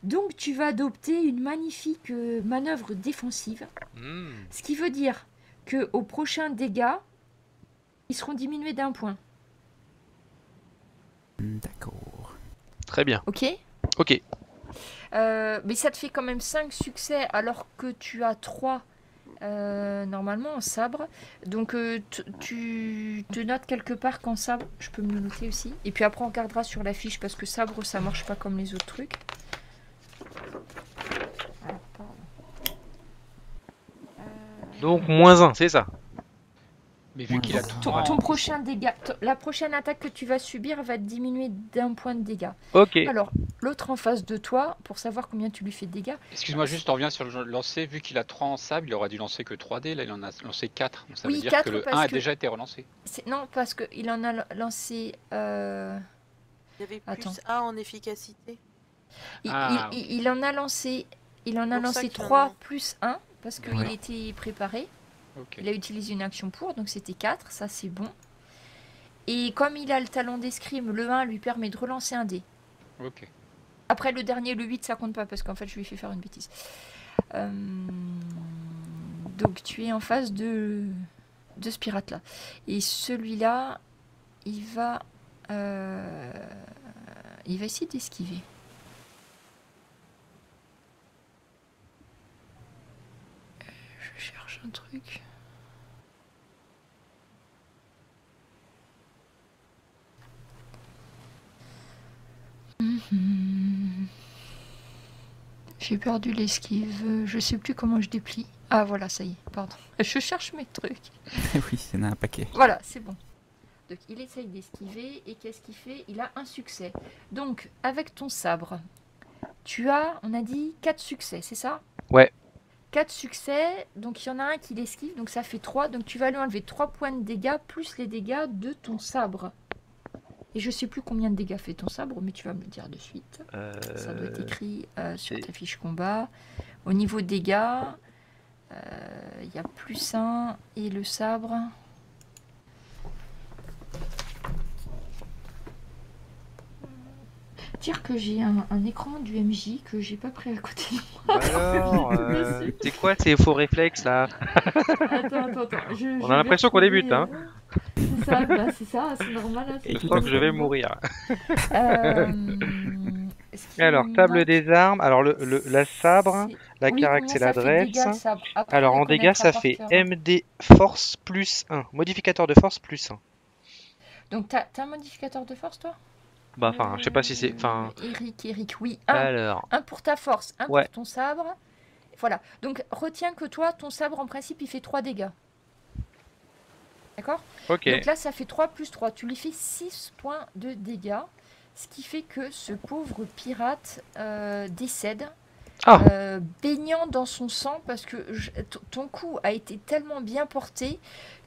Donc tu vas adopter une magnifique manœuvre défensive. Ce qui veut dire qu'aux prochains dégâts, ils seront diminués d'1 point. D'accord. Très bien. Ok ? Ok. Mais ça te fait quand même 5 succès alors que tu as 3 normalement en sabre. Donc tu te notes quelque part qu'en sabre, je peux me le noter aussi. Et puis après on regardera sur la fiche parce que sabre ça marche pas comme les autres trucs. Ah, pardon. Donc, -1, c'est ça. Mais vu qu'il a tout en... Ton prochain dégât, la prochaine attaque que tu vas subir va te diminuer d'1 point de dégâts. Ok. Alors, l'autre en face de toi, pour savoir combien tu lui fais de dégâts, Excuse-moi, juste on revient sur le lancer. Vu qu'il a 3 en sable, il aurait dû lancer que 3 dés. Là, il en a lancé 4. Donc ça Oui, veut dire 4 que le parce 1 a que- déjà été relancé. non, parce qu'il en a lancé... Il y avait Attends. plus 1 en efficacité. Ah, il en a lancé, pour ça lancé qu'il en 3 a. plus 1 parce qu'il Ouais. était préparé. Ok. Il a utilisé une action pour, donc c'était 4, ça c'est bon. Et comme il a le talent d'escrime, le 1 lui permet de relancer un dé. Ok. Après le dernier, le 8, ça compte pas parce qu'en fait je lui ai fait faire une bêtise. Donc tu es en face de ce pirate là. Et celui-là, il va essayer d'esquiver. Je cherche un truc. J'ai perdu l'esquive. Je sais plus comment je déplie. Ah voilà, ça y est, pardon. Je cherche mes trucs. Oui, il y en a un paquet. Voilà, c'est bon. Donc il essaye d'esquiver et qu'est-ce qu'il fait? Il a un succès. Donc avec ton sabre, tu as, on a dit 4 succès, c'est ça? Ouais. 4 succès, donc il y en a un qui l'esquive, donc ça fait 3. Donc tu vas lui enlever 3 points de dégâts plus les dégâts de ton sabre. Et je sais plus combien de dégâts fait ton sabre, mais tu vas me le dire de suite. Ça doit être écrit sur ta fiche combat. Au niveau dégâts, il y a plus 1 et le sabre. Dire que j'ai un écran du MJ que j'ai pas pris à côté de moi. Alors, c'est quoi ces faux réflexes là? Attends. On a l'impression qu'on débute, hein. C'est ça, c'est normal. Hein, Je crois que je vais mourir. Ce qui Alors, table manque, des armes. Alors, la sabre, c'est- la oui, carac, combien c'est ça fait de l'adresse. dégâts, le sabre? Après, Alors, on en les dégâts, connaîtra ça par fait cœur. MD force plus 1. Modificateur de force plus 1. Donc, t'as un modificateur de force, toi? Bah, enfin, je sais pas si c'est. Enfin, Eric, oui. 1. alors. 1 pour ta force, 1 Ouais. pour ton sabre. Voilà. Donc, retiens que toi, ton sabre, en principe, il fait 3 dégâts. D'accord? Ok. Donc là, ça fait 3 plus 3. Tu lui fais 6 points de dégâts. Ce qui fait que ce pauvre pirate décède, Ah. baignant dans son sang, parce que ton coup a été tellement bien porté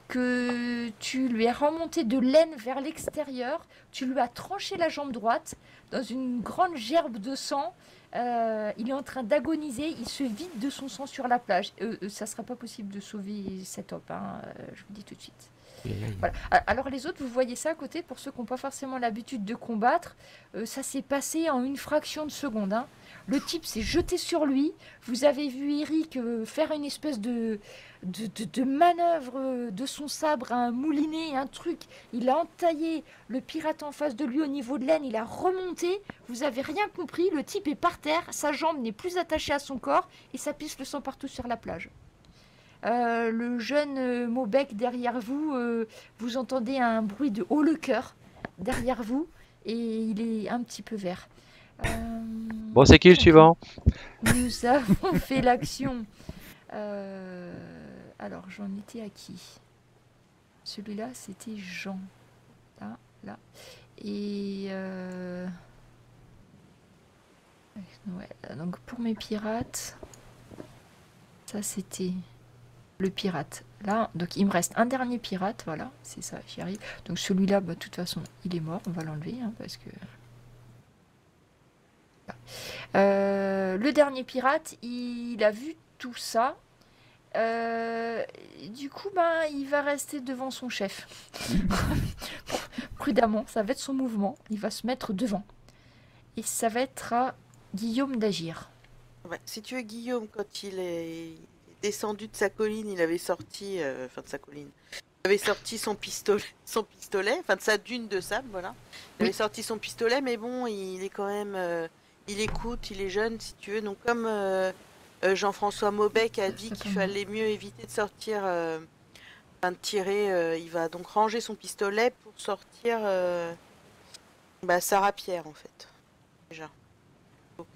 que tu lui as remonté de l'aine vers l'extérieur, tu lui as tranché la jambe droite dans une grande gerbe de sang. Il est en train d'agoniser, il se vide de son sang sur la plage. Ça ne sera pas possible de sauver cet homme, hein, je vous le dis tout de suite. Voilà. Alors les autres, vous voyez ça à côté, pour ceux qui n'ont pas forcément l'habitude de combattre, ça s'est passé en une fraction de seconde. Hein. Le type s'est jeté sur lui, vous avez vu Eric faire une espèce de manœuvre de son sabre, un moulinet, un truc. Il a entaillé le pirate en face de lui au niveau de l'aine, il a remonté, vous avez rien compris, le type est par terre, sa jambe n'est plus attachée à son corps et ça pisse le sang partout sur la plage. Le jeune Maubec derrière vous, vous entendez un bruit de haut le cœur derrière vous et il est un petit peu vert. Bon, c'est qui le suivant? Nous avons fait l'action. Alors, j'en étais à qui? Celui-là, c'était Jean. Là. Et... ouais, donc, pour mes pirates, ça, c'était le pirate. Là, donc, il me reste un dernier pirate. Voilà, c'est ça, j'y arrive. Donc, celui-là, bah, de toute façon, il est mort. On va l'enlever, hein, parce que... le dernier pirate, il a vu tout ça. Du coup, ben, il va rester devant son chef. Prudemment, ça va être son mouvement. Il va se mettre devant. Et ça va être à Guillaume d'agir. Ouais, si tu veux, Guillaume, quand il est descendu de sa colline, il avait sorti, enfin de sa colline, il avait sorti son pistolet, enfin de sa dune de sable, voilà. Il avait sorti son pistolet, mais bon, il est quand même, il écoute, il est jeune, si tu veux. Donc comme Jean-François Maubec a dit qu'il fallait mieux éviter de sortir, enfin de tirer, il va donc ranger son pistolet pour sortir sa rapière en fait, déjà. Donc,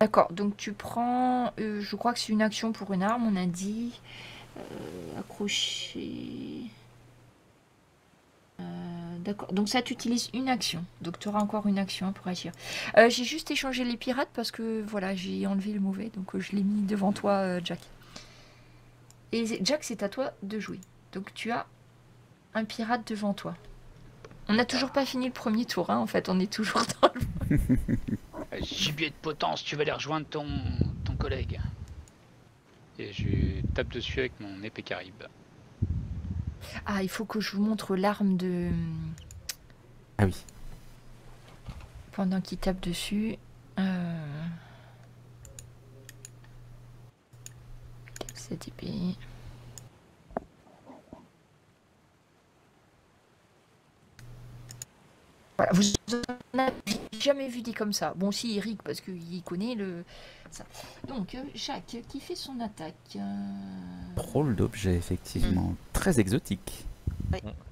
D'accord, donc tu prends, je crois que c'est une action pour une arme, on a dit, accrocher... D'accord, donc ça t'utilise une action, donc tu auras encore une action pour agir. J'ai juste échangé les pirates parce que voilà, j'ai enlevé le mauvais, donc je l'ai mis devant toi, Jack. Et Jack, c'est à toi de jouer. Donc tu as un pirate devant toi. On n'a toujours pas fini le premier tour, hein, en fait, on est toujours dans le... Gibier de potence, tu vas aller rejoindre ton collègue. Et je tape dessus avec mon épée caribe. Ah, il faut que je vous montre l'arme de... Ah oui. Pendant qu'il tape dessus. Cette épée. Voilà, vous en avez jamais vu des comme ça. Bon, si, Eric, parce qu'il connaît ça. Donc, Jacques, qui fait son attaque. Drôle d'objet, effectivement. Très exotique.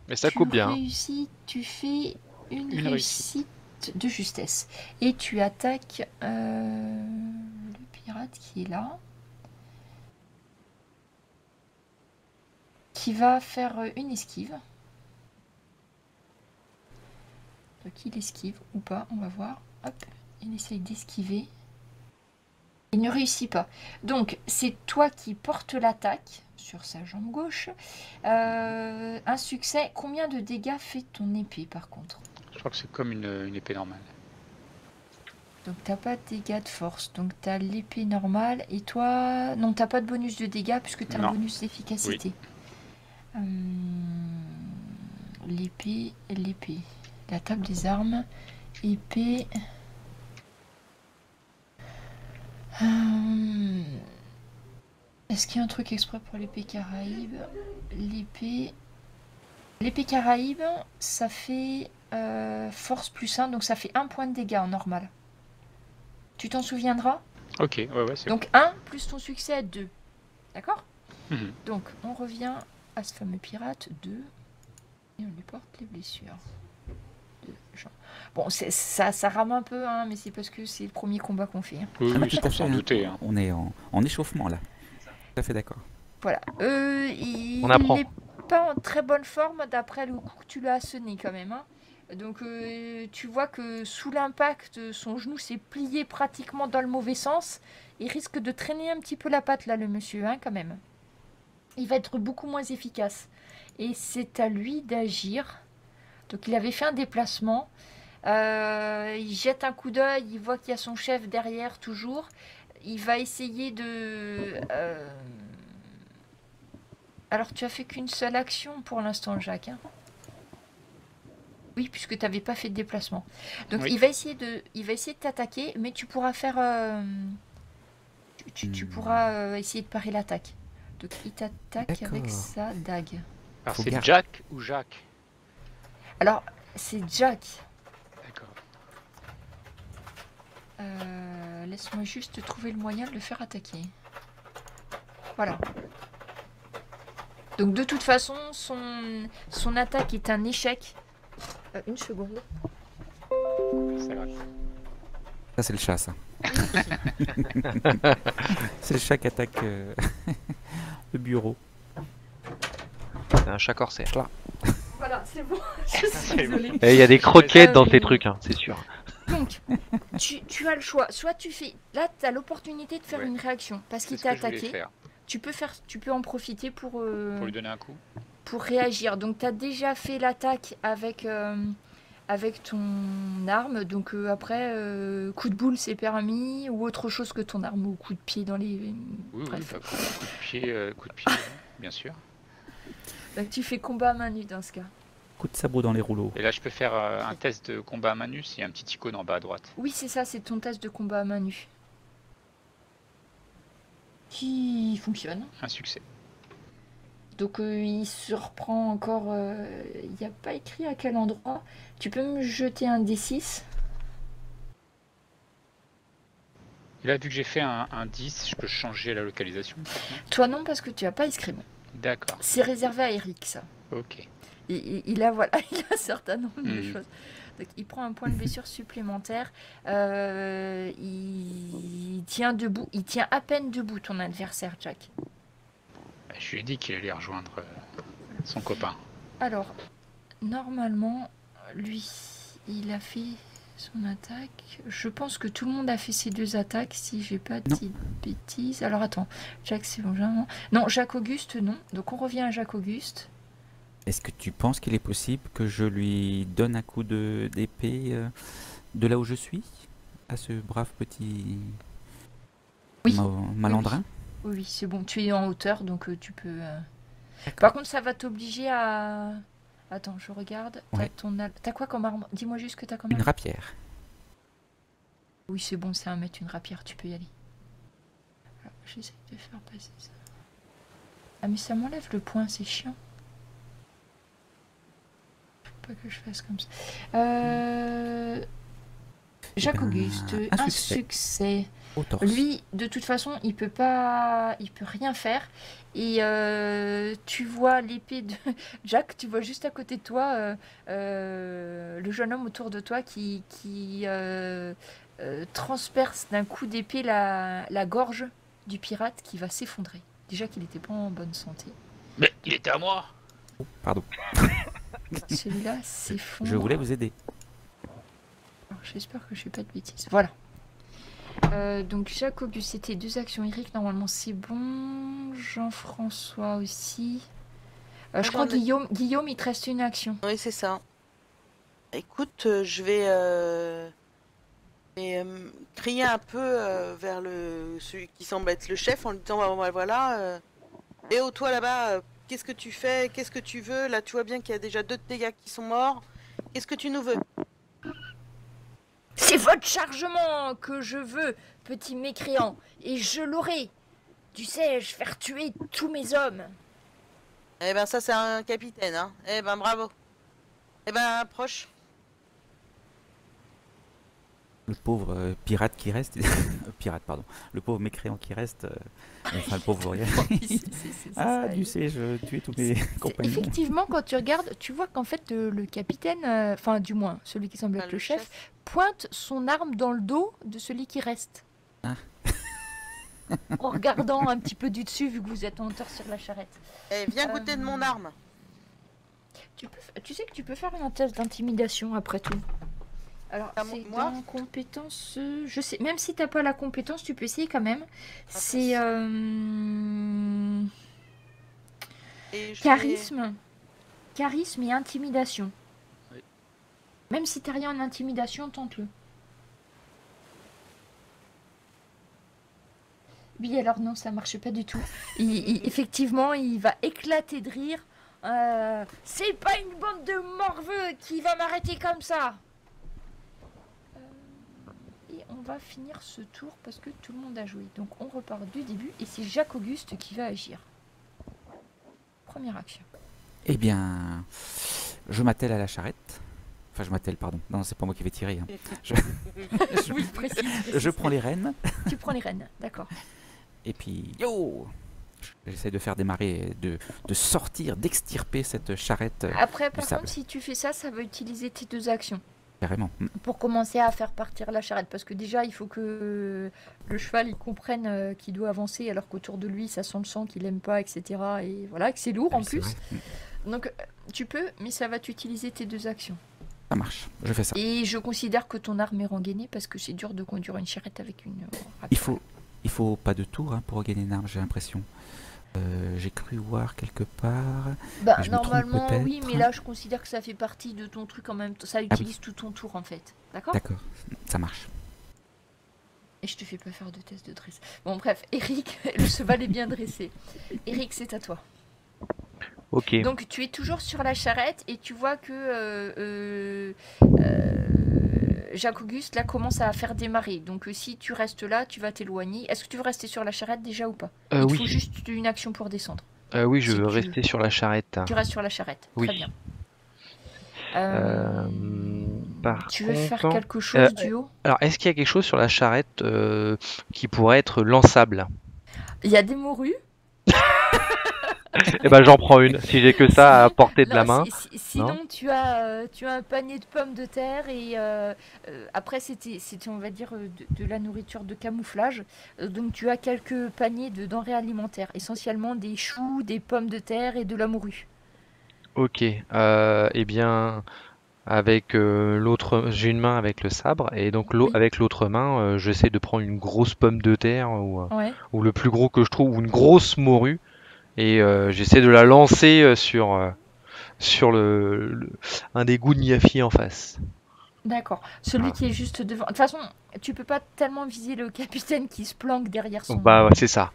Mais ça coupe bien. Réussis, tu fais une Une réussite de justesse. Et tu attaques le pirate qui est là. Qui va faire une esquive. Donc il esquive ou pas, on va voir. Hop, il essaye d'esquiver. Il ne réussit pas. Donc c'est toi qui portes l'attaque sur sa jambe gauche. Un succès. Combien de dégâts fait ton épée par contre? Je crois que c'est comme une épée normale. Donc t'as pas de dégâts de force. Donc t'as l'épée normale. Et toi... Non, t'as pas de bonus de dégâts puisque t'as un Non. bonus d'efficacité. L'épée. La table des armes. Épée. Est-ce qu'il y a un truc exprès pour l'épée Caraïbe? L'épée Caraïbe, ça fait force plus 1, donc ça fait 1 point de dégâts en normal. Tu t'en souviendras? Ok, ouais, c'est Donc 1 plus ton succès à 2. D'accord? bon. Mhm. Donc on revient à ce fameux pirate 2. Et on lui porte les blessures. Bon, ça rame un peu, hein, mais c'est parce que c'est le premier combat qu'on fait. Hein. Oui, Ah, mais oui, tout à sans fait, douter. Hein. On est en échauffement là. Tout à fait d'accord. Voilà. Il On apprend. n'est pas en très bonne forme d'après le coup que tu l'as asséné quand même. Hein. Donc tu vois que sous l'impact, son genou s'est plié pratiquement dans le mauvais sens. Il risque de traîner un petit peu la patte là, le monsieur, hein, quand même. Il va être beaucoup moins efficace. Et c'est à lui d'agir. Donc il avait fait un déplacement. Il jette un coup d'œil, il voit qu'il y a son chef derrière toujours. Il va essayer de... Alors tu as fait qu'une seule action pour l'instant, Jacques. Hein. Oui, puisque tu n'avais pas fait de déplacement. Donc Oui. il va essayer de t'attaquer, mais tu pourras faire... tu pourras essayer de parer l'attaque. Donc il t'attaque avec D'accord. sa dague. Alors Faut c'est garder- Jack ou Jacques? Alors c'est Jack. D'accord. Laisse-moi juste trouver le moyen de le faire attaquer. Voilà. Donc de toute façon, son attaque est un échec. Une seconde. Ça va. Ça, c'est le chat, ça. C'est le chat qui attaque le bureau. C'est un chat corsaire. Voilà, c'est bon. Je suis désolée. Et il y a des croquettes dans Euh, ces trucs, hein, c'est sûr. Donc, tu as le choix. Soit tu fais... Là, tu as l'opportunité de faire Ouais. une réaction. Parce C'est qu'il ce t'a que je voulais attaqué. faire. Tu peux en profiter pour Pour lui donner un coup. réagir. Donc, tu as déjà fait l'attaque avec ton arme. Donc, après, coup de boule, c'est permis. Ou autre chose que ton arme. Ou coup de pied dans les... Oui, Bref. bah, coup de pied, bien sûr. Donc, tu fais combat à main nue dans ce cas. Coup de sabot dans les rouleaux. Et là, je peux faire un test de combat à main nue. Il y a un petit icône en bas à droite. Oui, c'est ça, c'est ton test de combat à main nue. Qui fonctionne. Un succès. Donc il se reprend encore... Il n'y a pas écrit à quel endroit. Tu peux me jeter un D6? Et là, vu que j'ai fait un 10, je peux changer la localisation. Toi non, parce que tu n'as pas escrime. D'accord. C'est réservé à Eric, ça. Ok. Il a, voilà, il a un certain nombre de Mhm. choses. Donc, il prend un point de blessure supplémentaire. Il tient debout. Il tient à peine debout, ton adversaire, Jack. Je lui ai dit qu'il allait rejoindre son copain. Alors, normalement, lui, il a fait son attaque. Je pense que tout le monde a fait ses 2 attaques, si j'ai pas Non. dit de bêtises. Alors, attends. Jack, c'est Benjamin. Non, Jacques-Auguste, non. Donc, on revient à Jacques-Auguste. Est-ce que tu penses qu'il est possible que je lui donne un coup d'épée de là où je suis à ce brave petit Oui. malandrin? Oui, oui, c'est bon. Tu es en hauteur, donc tu peux... D'accord. Par contre, ça va t'obliger à... Attends, je regarde. T'as Ouais. T'as quoi comme arme? Dis-moi juste que t'as comme Une arme. rapière. Oui, c'est bon, c'est 1 mètre, une rapière, tu peux y aller. Alors, j'essaie de faire passer ça. Ah, mais ça m'enlève le point, c'est chiant. pas que je fasse comme ça. Jacques ben, Auguste, un un succès. succès. Au torse. Lui, de toute façon, il peut rien faire. Et tu vois l'épée de Jack, tu vois juste à côté de toi le jeune homme autour de toi qui transperce d'un coup d'épée la gorge du pirate qui va s'effondrer. Déjà qu'il n'était pas en bonne santé. Mais il était à moi. Oh, pardon. Celui-là s'effondre. Je voulais vous aider. Alors, j'espère que je fais pas de bêtises. Voilà. Donc Jacques Auguste, c'était 2 actions. Eric, normalement c'est bon. Jean-François aussi. Je crois j'en ai- Guillaume, il te reste une action. Oui, c'est ça. Écoute, je vais crier un peu vers celui qui semble être le chef en lui disant voilà, eh oh toi là-bas, qu'est-ce que tu fais? Qu'est-ce que tu veux? Là, tu vois bien qu'il y a déjà 2 de tes gars qui sont morts. Qu'est-ce que tu nous veux? C'est votre chargement que je veux, petit mécréant. Et je l'aurai. Tu sais, je faire tuer tous mes hommes. Eh ben ça c'est un capitaine, hein. Eh ben bravo. Eh ben approche. Le pauvre pirate qui reste. Pirate, pardon. Le pauvre mécréant qui reste. Enfin, le pauvre voyage. Ah, tu sais, je tuais tous mes compagnons. Effectivement, quand tu regardes, tu vois qu'en fait, le capitaine, enfin du moins, celui qui semble Enfin, être le chef, pointe son arme dans le dos de celui qui reste. Ah. En regardant un petit peu du dessus, vu que vous êtes en hauteur sur la charrette. Eh viens goûter de mon arme. Tu sais que tu peux faire un test d'intimidation après tout. Alors, Ah, c'est moi dans compétence... je sais, même si t'as pas la compétence, tu peux essayer quand même. C'est Et je charisme. Charisme et intimidation. Oui. Même si t'as rien en intimidation, tente-le. Oui, alors non, ça marche pas du tout. Effectivement, il va éclater de rire. C'est pas une bande de morveux qui va m'arrêter comme ça. Et on va finir ce tour parce que tout le monde a joué. Donc on repart du début et c'est Jacques Auguste qui va agir. Première action. Eh bien, je m'attelle à la charrette. Enfin, je m'attelle, pardon. Non, c'est pas moi qui vais tirer. Hein. Oui, précise. Je prends les rênes. Tu prends les rênes, d'accord. Et puis, yo! J'essaie de faire démarrer, de sortir, d'extirper cette charrette. Après, par sable. contre, si tu fais ça, ça va utiliser tes 2 actions. Carrément. Pour commencer à faire partir la charrette. Parce que déjà, il faut que le cheval il comprenne qu'il doit avancer alors qu'autour de lui, ça sent le sang qu'il aime pas, etc. Et voilà, que c'est lourd Ah, en c'est plus. vrai. Donc, tu peux, mais ça va t'utiliser tes 2 actions. Ça marche, je fais ça. Et je considère que ton arme est rengainée parce que c'est dur de conduire une charrette avec une... Il faut pas de tour hein, pour regagner une arme, j'ai l'impression. J'ai cru voir quelque part. Bah, je me trompe normalement, peut-être. oui, mais là, je considère que ça fait partie de ton truc en même temps. Ça utilise tout ton tour, en fait. D'accord? D'accord, ça marche. Et je te fais pas faire de test de dresse. Bon, bref, Eric, le cheval est bien dressé. Eric, c'est à toi. Ok. Donc, tu es toujours sur la charrette et tu vois que Jacques Auguste, là, commence à faire démarrer. Donc, si tu restes là, tu vas t'éloigner. Est-ce que tu veux rester sur la charrette déjà ou pas? Il te Oui. faut juste une action pour descendre. Oui, je Si veux tu rester sur la charrette. Tu restes sur la charrette. Oui. Très bien. Par Tu veux faire contre, quelque chose du haut? alors, est-ce qu'il y a quelque chose sur la charrette qui pourrait être lançable? Il y a des morues. Eh ben, j'en prends une, si j'ai que ça à portée de la main. Sinon, tu as un panier de pommes de terre et après, c'était, on va dire, de la nourriture de camouflage. Donc, tu as quelques paniers de denrées alimentaires, essentiellement des choux, des pommes de terre et de la morue. Ok, eh bien, avec l'autre, j'ai une main avec le sabre, et donc Oui. avec l'autre main, j'essaie de prendre une grosse pomme de terre, Ouais. ou le plus gros que je trouve, ou une grosse morue, et j'essaie de la lancer sur un des gougnafiers en face. D'accord. Celui Voilà. qui est juste devant. De toute façon, tu peux pas tellement viser le capitaine qui se planque derrière Bah, ouais, c'est ça.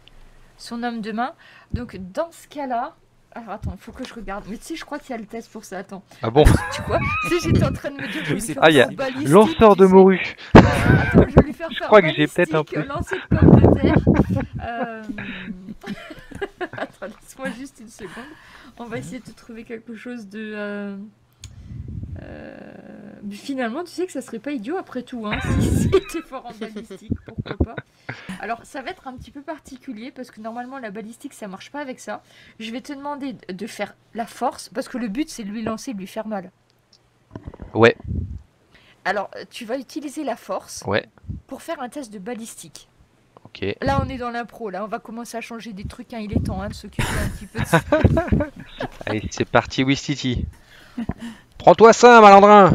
son homme de main. Donc, dans ce cas-là. Alors, attends, il faut que je regarde. Mais tu sais, je crois qu'il y a le test pour ça. Attends. Ah bon? Tu vois? Tu sais, j'étais en train de me dire. Je vais lui c'est faire Ah, il y a faire balistique, lanceur tu de sais. morue. Attends, je vais lui faire faire crois que j'ai peut-être un balistique, peu. lancer de pommes de terre. Attends, laisse-moi juste une seconde. On va essayer de trouver quelque chose de Mais finalement, tu sais que ça serait pas idiot après tout, hein, si c'était fort en balistique, pourquoi pas. Alors, ça va être un petit peu particulier parce que normalement, la balistique, ça marche pas avec ça. Je vais te demander de faire la force parce que le but, c'est de lui lancer, de lui faire mal. Ouais, Alors, tu vas utiliser la force ouais, pour faire un test de balistique. ok. Là, on est dans l'impro, là, on va commencer à changer des trucs, hein. Il est temps de s'occuper un petit peu de ça. Allez, c'est parti, Wistiti. Prends-toi ça, malandrin.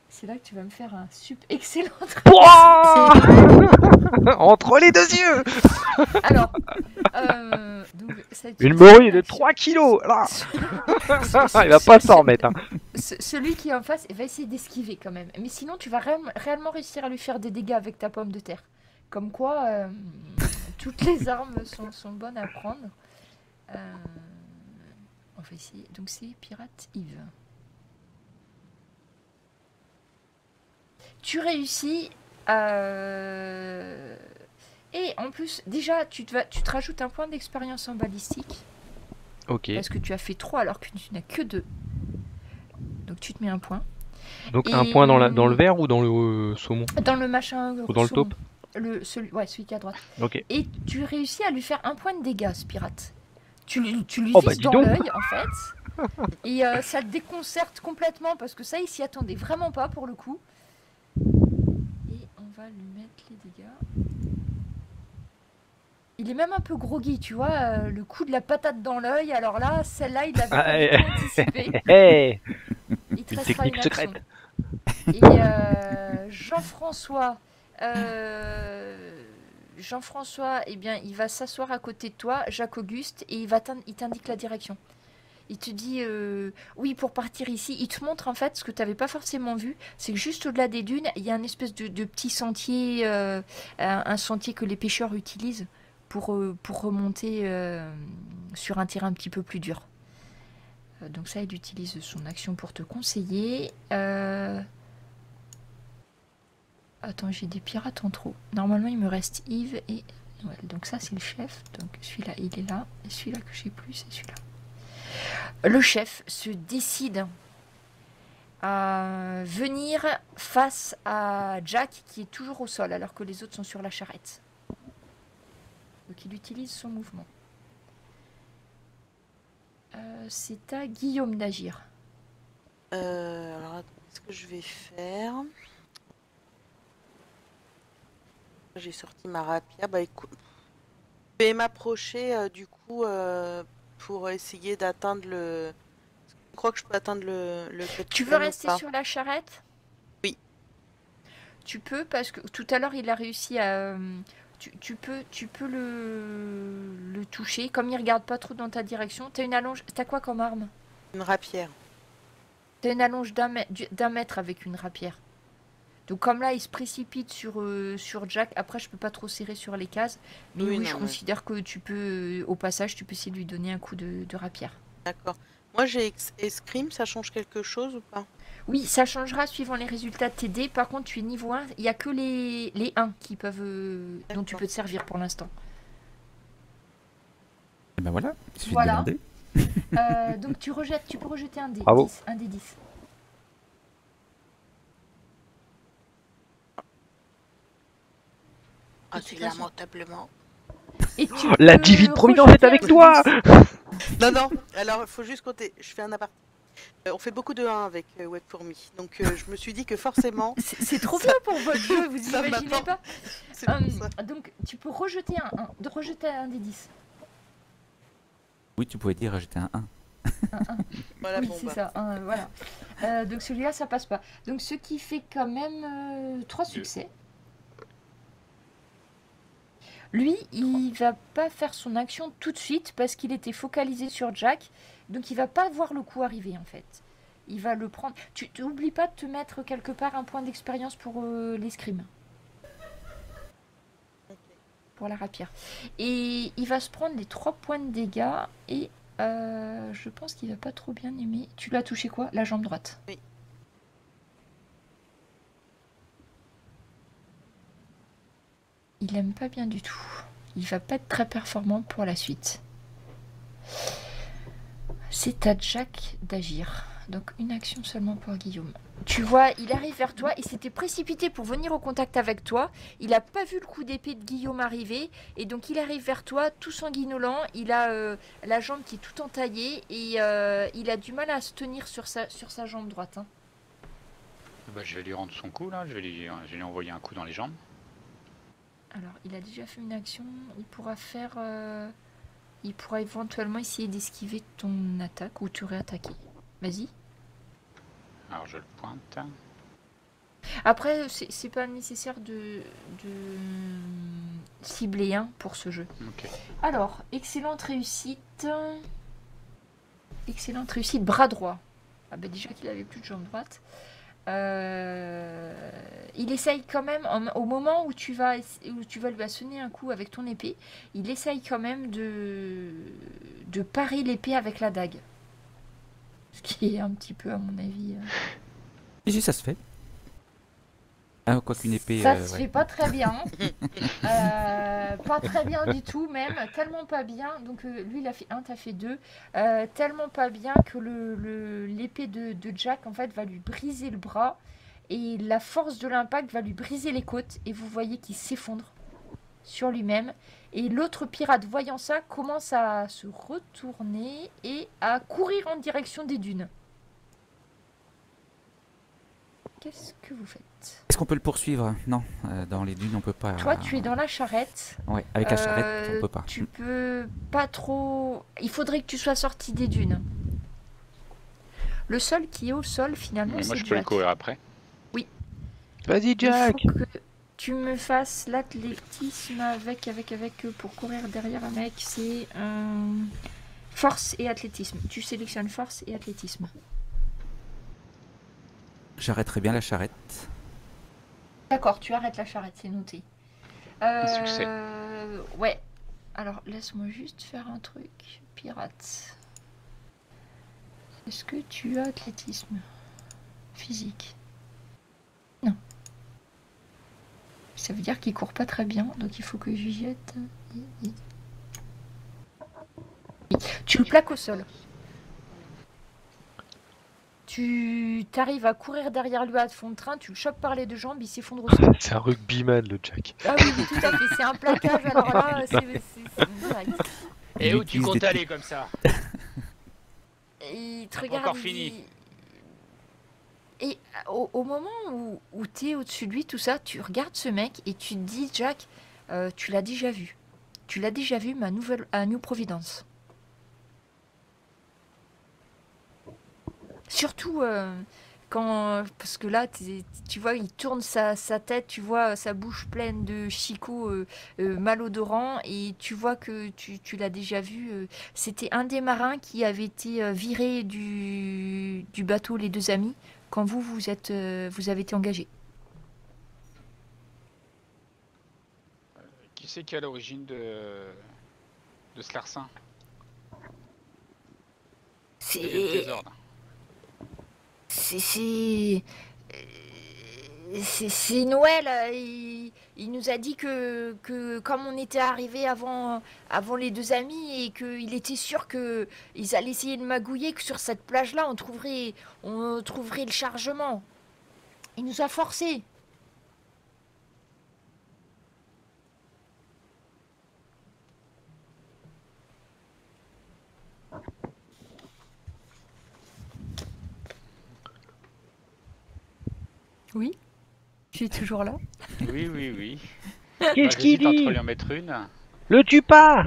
C'est là que tu vas me faire un excellent Pouah Entre les deux yeux. Alors, donc, ça Une utilise morue une de action. 3 kilos. Là. Ce- Il va ce- pas ce- s'en remettre. Hein. Celui qui est en face va essayer d'esquiver quand même. Mais sinon, tu vas réellement réussir à lui faire des dégâts avec ta pomme de terre. Comme quoi, toutes les armes sont bonnes à prendre. On va essayer. Donc c'est Pirate Yves. Tu réussis. Et en plus, déjà, tu te rajoutes un point d'expérience en balistique. Ok. Parce que tu as fait 3 alors que tu n'as que 2. Donc tu te mets un point. Donc Et un point dans le verre ou dans le saumon? Dans le machin. Ou dans le saumon. taupe? Celui qui est à droite. Ok. Et tu réussis à lui faire un point de dégâts, ce pirate. Tu lui Oh, bah, vises dis dans donc. l'œil, en fait. Et ça te déconcerte complètement parce que ça, il s'y attendait vraiment pas pour le coup. Et on va lui mettre les dégâts. Il est même un peu groggy, tu vois. Le coup de la patate dans l'œil. Alors là, celle-là, il l'avait pas du tout anticipé. Hey, Il te une restera technique une action. secrète. Et Jean-François, eh bien, il va s'asseoir à côté de toi, Jacques-Auguste, et il t'indique la direction. Il te dit, oui, pour partir ici, il te montre en fait ce que tu n'avais pas forcément vu, c'est que juste au-delà des dunes, il y a une espèce de petit sentier, un sentier que les pêcheurs utilisent pour remonter sur un terrain un petit peu plus dur. Donc ça, il utilise son action pour te conseiller. Attends, j'ai des pirates en trop. Normalement, il me reste Yves et... Ouais, donc ça, c'est le chef. Donc celui-là, il est là. Et celui-là que j'ai plus, c'est celui-là. Le chef se décide à venir face à Jack, qui est toujours au sol, alors que les autres sont sur la charrette. Donc il utilise son mouvement. C'est à Guillaume d'agir. Alors, attends, qu'est-ce que je vais faire? J'ai sorti ma rapière. Bah écoute, je vais m'approcher du coup pour essayer d'atteindre le... Je crois que je peux atteindre le Tu veux capitaine ou rester pas? sur la charrette? Oui. Tu peux, parce que tout à l'heure, il a réussi à... Tu peux le toucher. Comme il regarde pas trop dans ta direction, t'as une allonge... T'as quoi comme arme? Une rapière. T'as une allonge d'un mètre avec une rapière. Donc comme là, il se précipite sur Jack. Après, je peux pas trop serrer sur les cases. Mais oui, non, je mais- considère que tu peux, au passage, tu peux essayer de lui donner un coup de rapière. D'accord. Moi j'ai escrime, ça change quelque chose ou pas? Oui, ça changera suivant les résultats de tes dés. Par contre, tu es niveau 1. Il n'y a que les 1 qui peuvent, dont tu D'accord. peux te servir pour l'instant. Et ben voilà, il suffit Voilà. de demander. Donc tu peux rejeter un dé. Bravo. 10, un dé 10. Ah, de c'est toute façon- lamentablement. Et tu La peux divine providence est rejeter avec un toi. dé 10. Non, non, alors il faut juste compter. Je fais un aparté. On fait beaucoup de 1 avec Web Fourmi. Donc je me suis dit que forcément. C'est trop bien pour votre jeu, vous ça imaginez m'apporte. pas? C'est pour ça. Donc tu peux rejeter rejeter un des 10. Oui, tu pouvais dire j'étais un 1. Voilà, Oui, bon, c'est bah. ça. Voilà. Donc celui-là, ça passe pas. Donc ce qui fait quand même 3 succès. Lui, il va pas faire son action tout de suite parce qu'il était focalisé sur Jack. Donc il va pas voir le coup arriver en fait. Il va le prendre. Tu n'oublies pas de te mettre quelque part un point d'expérience pour l'escrime. Pour la rapière. Et il va se prendre les 3 points de dégâts et je pense qu'il va pas trop bien aimer. Tu l'as touché quoi? La jambe droite. Oui. Il aime pas bien du tout. Il va pas être très performant pour la suite. C'est à Jack d'agir. Donc une action seulement pour Guillaume. Tu vois, il arrive vers toi, il s'était précipité pour venir au contact avec toi. Il n'a pas vu le coup d'épée de Guillaume arriver. Et donc il arrive vers toi, tout sanguinolent. Il a la jambe qui est tout entaillée. Et il a du mal à se tenir sur sa jambe droite. Hein. Bah, je vais lui rendre son coup là, je vais lui envoyer un coup dans les jambes. Alors, il a déjà fait une action. Il pourra faire... il pourra éventuellement essayer d'esquiver ton attaque ou te réattaquer. Vas-y. Alors je le pointe. Après, c'est pas nécessaire de cibler un pour ce jeu. Ok. Alors, excellente réussite. Excellente réussite, bras droit. Ah bah déjà qu'il avait plus de jambe droite. Il essaye quand même, au moment où tu vas lui assonner un coup avec ton épée, il essaye quand même de parer l'épée avec la dague. Ce qui est un petit peu, à mon avis... Et si ça se fait. Ah, quoi qu'une épée... Ça se ouais. fait pas très bien. Pas très bien du tout même. Tellement pas bien. Donc lui il a fait 1, t'as fait 2. Tellement pas bien que l'épée de Jack en fait va lui briser le bras. Et la force de l'impact va lui briser les côtes. Et vous voyez qu'il s'effondre sur lui-même. Et l'autre pirate voyant ça commence à se retourner et à courir en direction des dunes. Qu'est-ce que vous faites? Est-ce qu'on peut le poursuivre? Non, dans les dunes on peut pas... Toi, tu es dans la charrette. Ouais, avec la charrette on peut pas. Tu peux pas trop... Il faudrait que tu sois sorti des dunes. Le seul qui est au sol, finalement, Mais c'est moi je peux le Jack. courir après. Vas-y, Jack! Il faut que tu me fasses l'athlétisme avec pour courir derrière un mec. C'est force et athlétisme. Tu sélectionnes force et athlétisme. J'arrêterai bien la charrette. D'accord, tu arrêtes la charrette, c'est noté. Un succès. Ouais. Alors, laisse-moi juste faire un truc. Pirate. Est-ce que tu as athlétisme physique? Non. Ça veut dire qu'il court pas très bien, donc il faut que je jette. Tu le plaques au sol. Tu t'arrives à courir derrière lui à fond de train, tu le chopes par les deux jambes, il s'effondre au sol. C'est un rugbyman, le Jack. Ah oui, oui, tout à fait, c'est un plaquage, alors là, c'est direct. Et Il où tu utilise comptes des aller comme ça? Et il te Pas regarde. encore il fini. dit- Et au moment où tu es au-dessus de lui, tout ça, tu regardes ce mec et tu te dis, Jack, tu l'as déjà vu. Tu l'as déjà vu, mais à New Providence. Surtout parce que là, tu vois, il tourne sa tête, tu vois sa bouche pleine de chicots malodorants et tu vois que tu l'as déjà vu. C'était un des marins qui avait été viré du bateau Les Deux Amis quand vous avez été engagé. Qui c'est qui est à l'origine de ce larcin? C'est le désordre. C'est Noël. Il nous a dit que comme on était arrivé avant les deux amis et qu'il était sûr qu'ils allaient essayer de magouiller, que sur cette plage-là, on trouverait le chargement. Il nous a forcés. Oui, je suis toujours là. Oui, oui, oui. Qu'est-ce qu'il J'hésite entre dit? lui en mettre une. Le tue pas!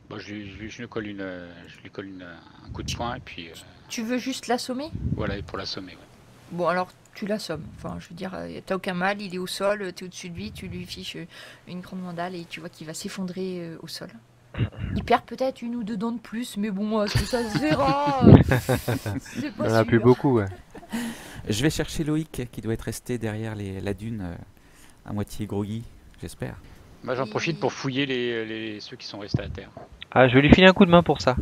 Bon, je lui colle un coup de poing et puis Tu veux juste l'assommer? voilà, et pour l'assommer. Ouais. Bon, alors tu l'assommes. Enfin, je veux dire, t'as aucun mal, il est au sol, t'es au-dessus de lui, tu lui fiches une grande mandale et tu vois qu'il va s'effondrer au sol. Il perd peut-être une ou deux dents de plus, mais bon, est-ce que ça se verra? C'est Il pas en a plus sûr. beaucoup, ouais. Je vais chercher Loïc qui doit être resté derrière la dune à moitié groggy, j'espère. Moi, j'en profite pour fouiller ceux qui sont restés à terre. Ah, je vais lui filer un coup de main pour ça.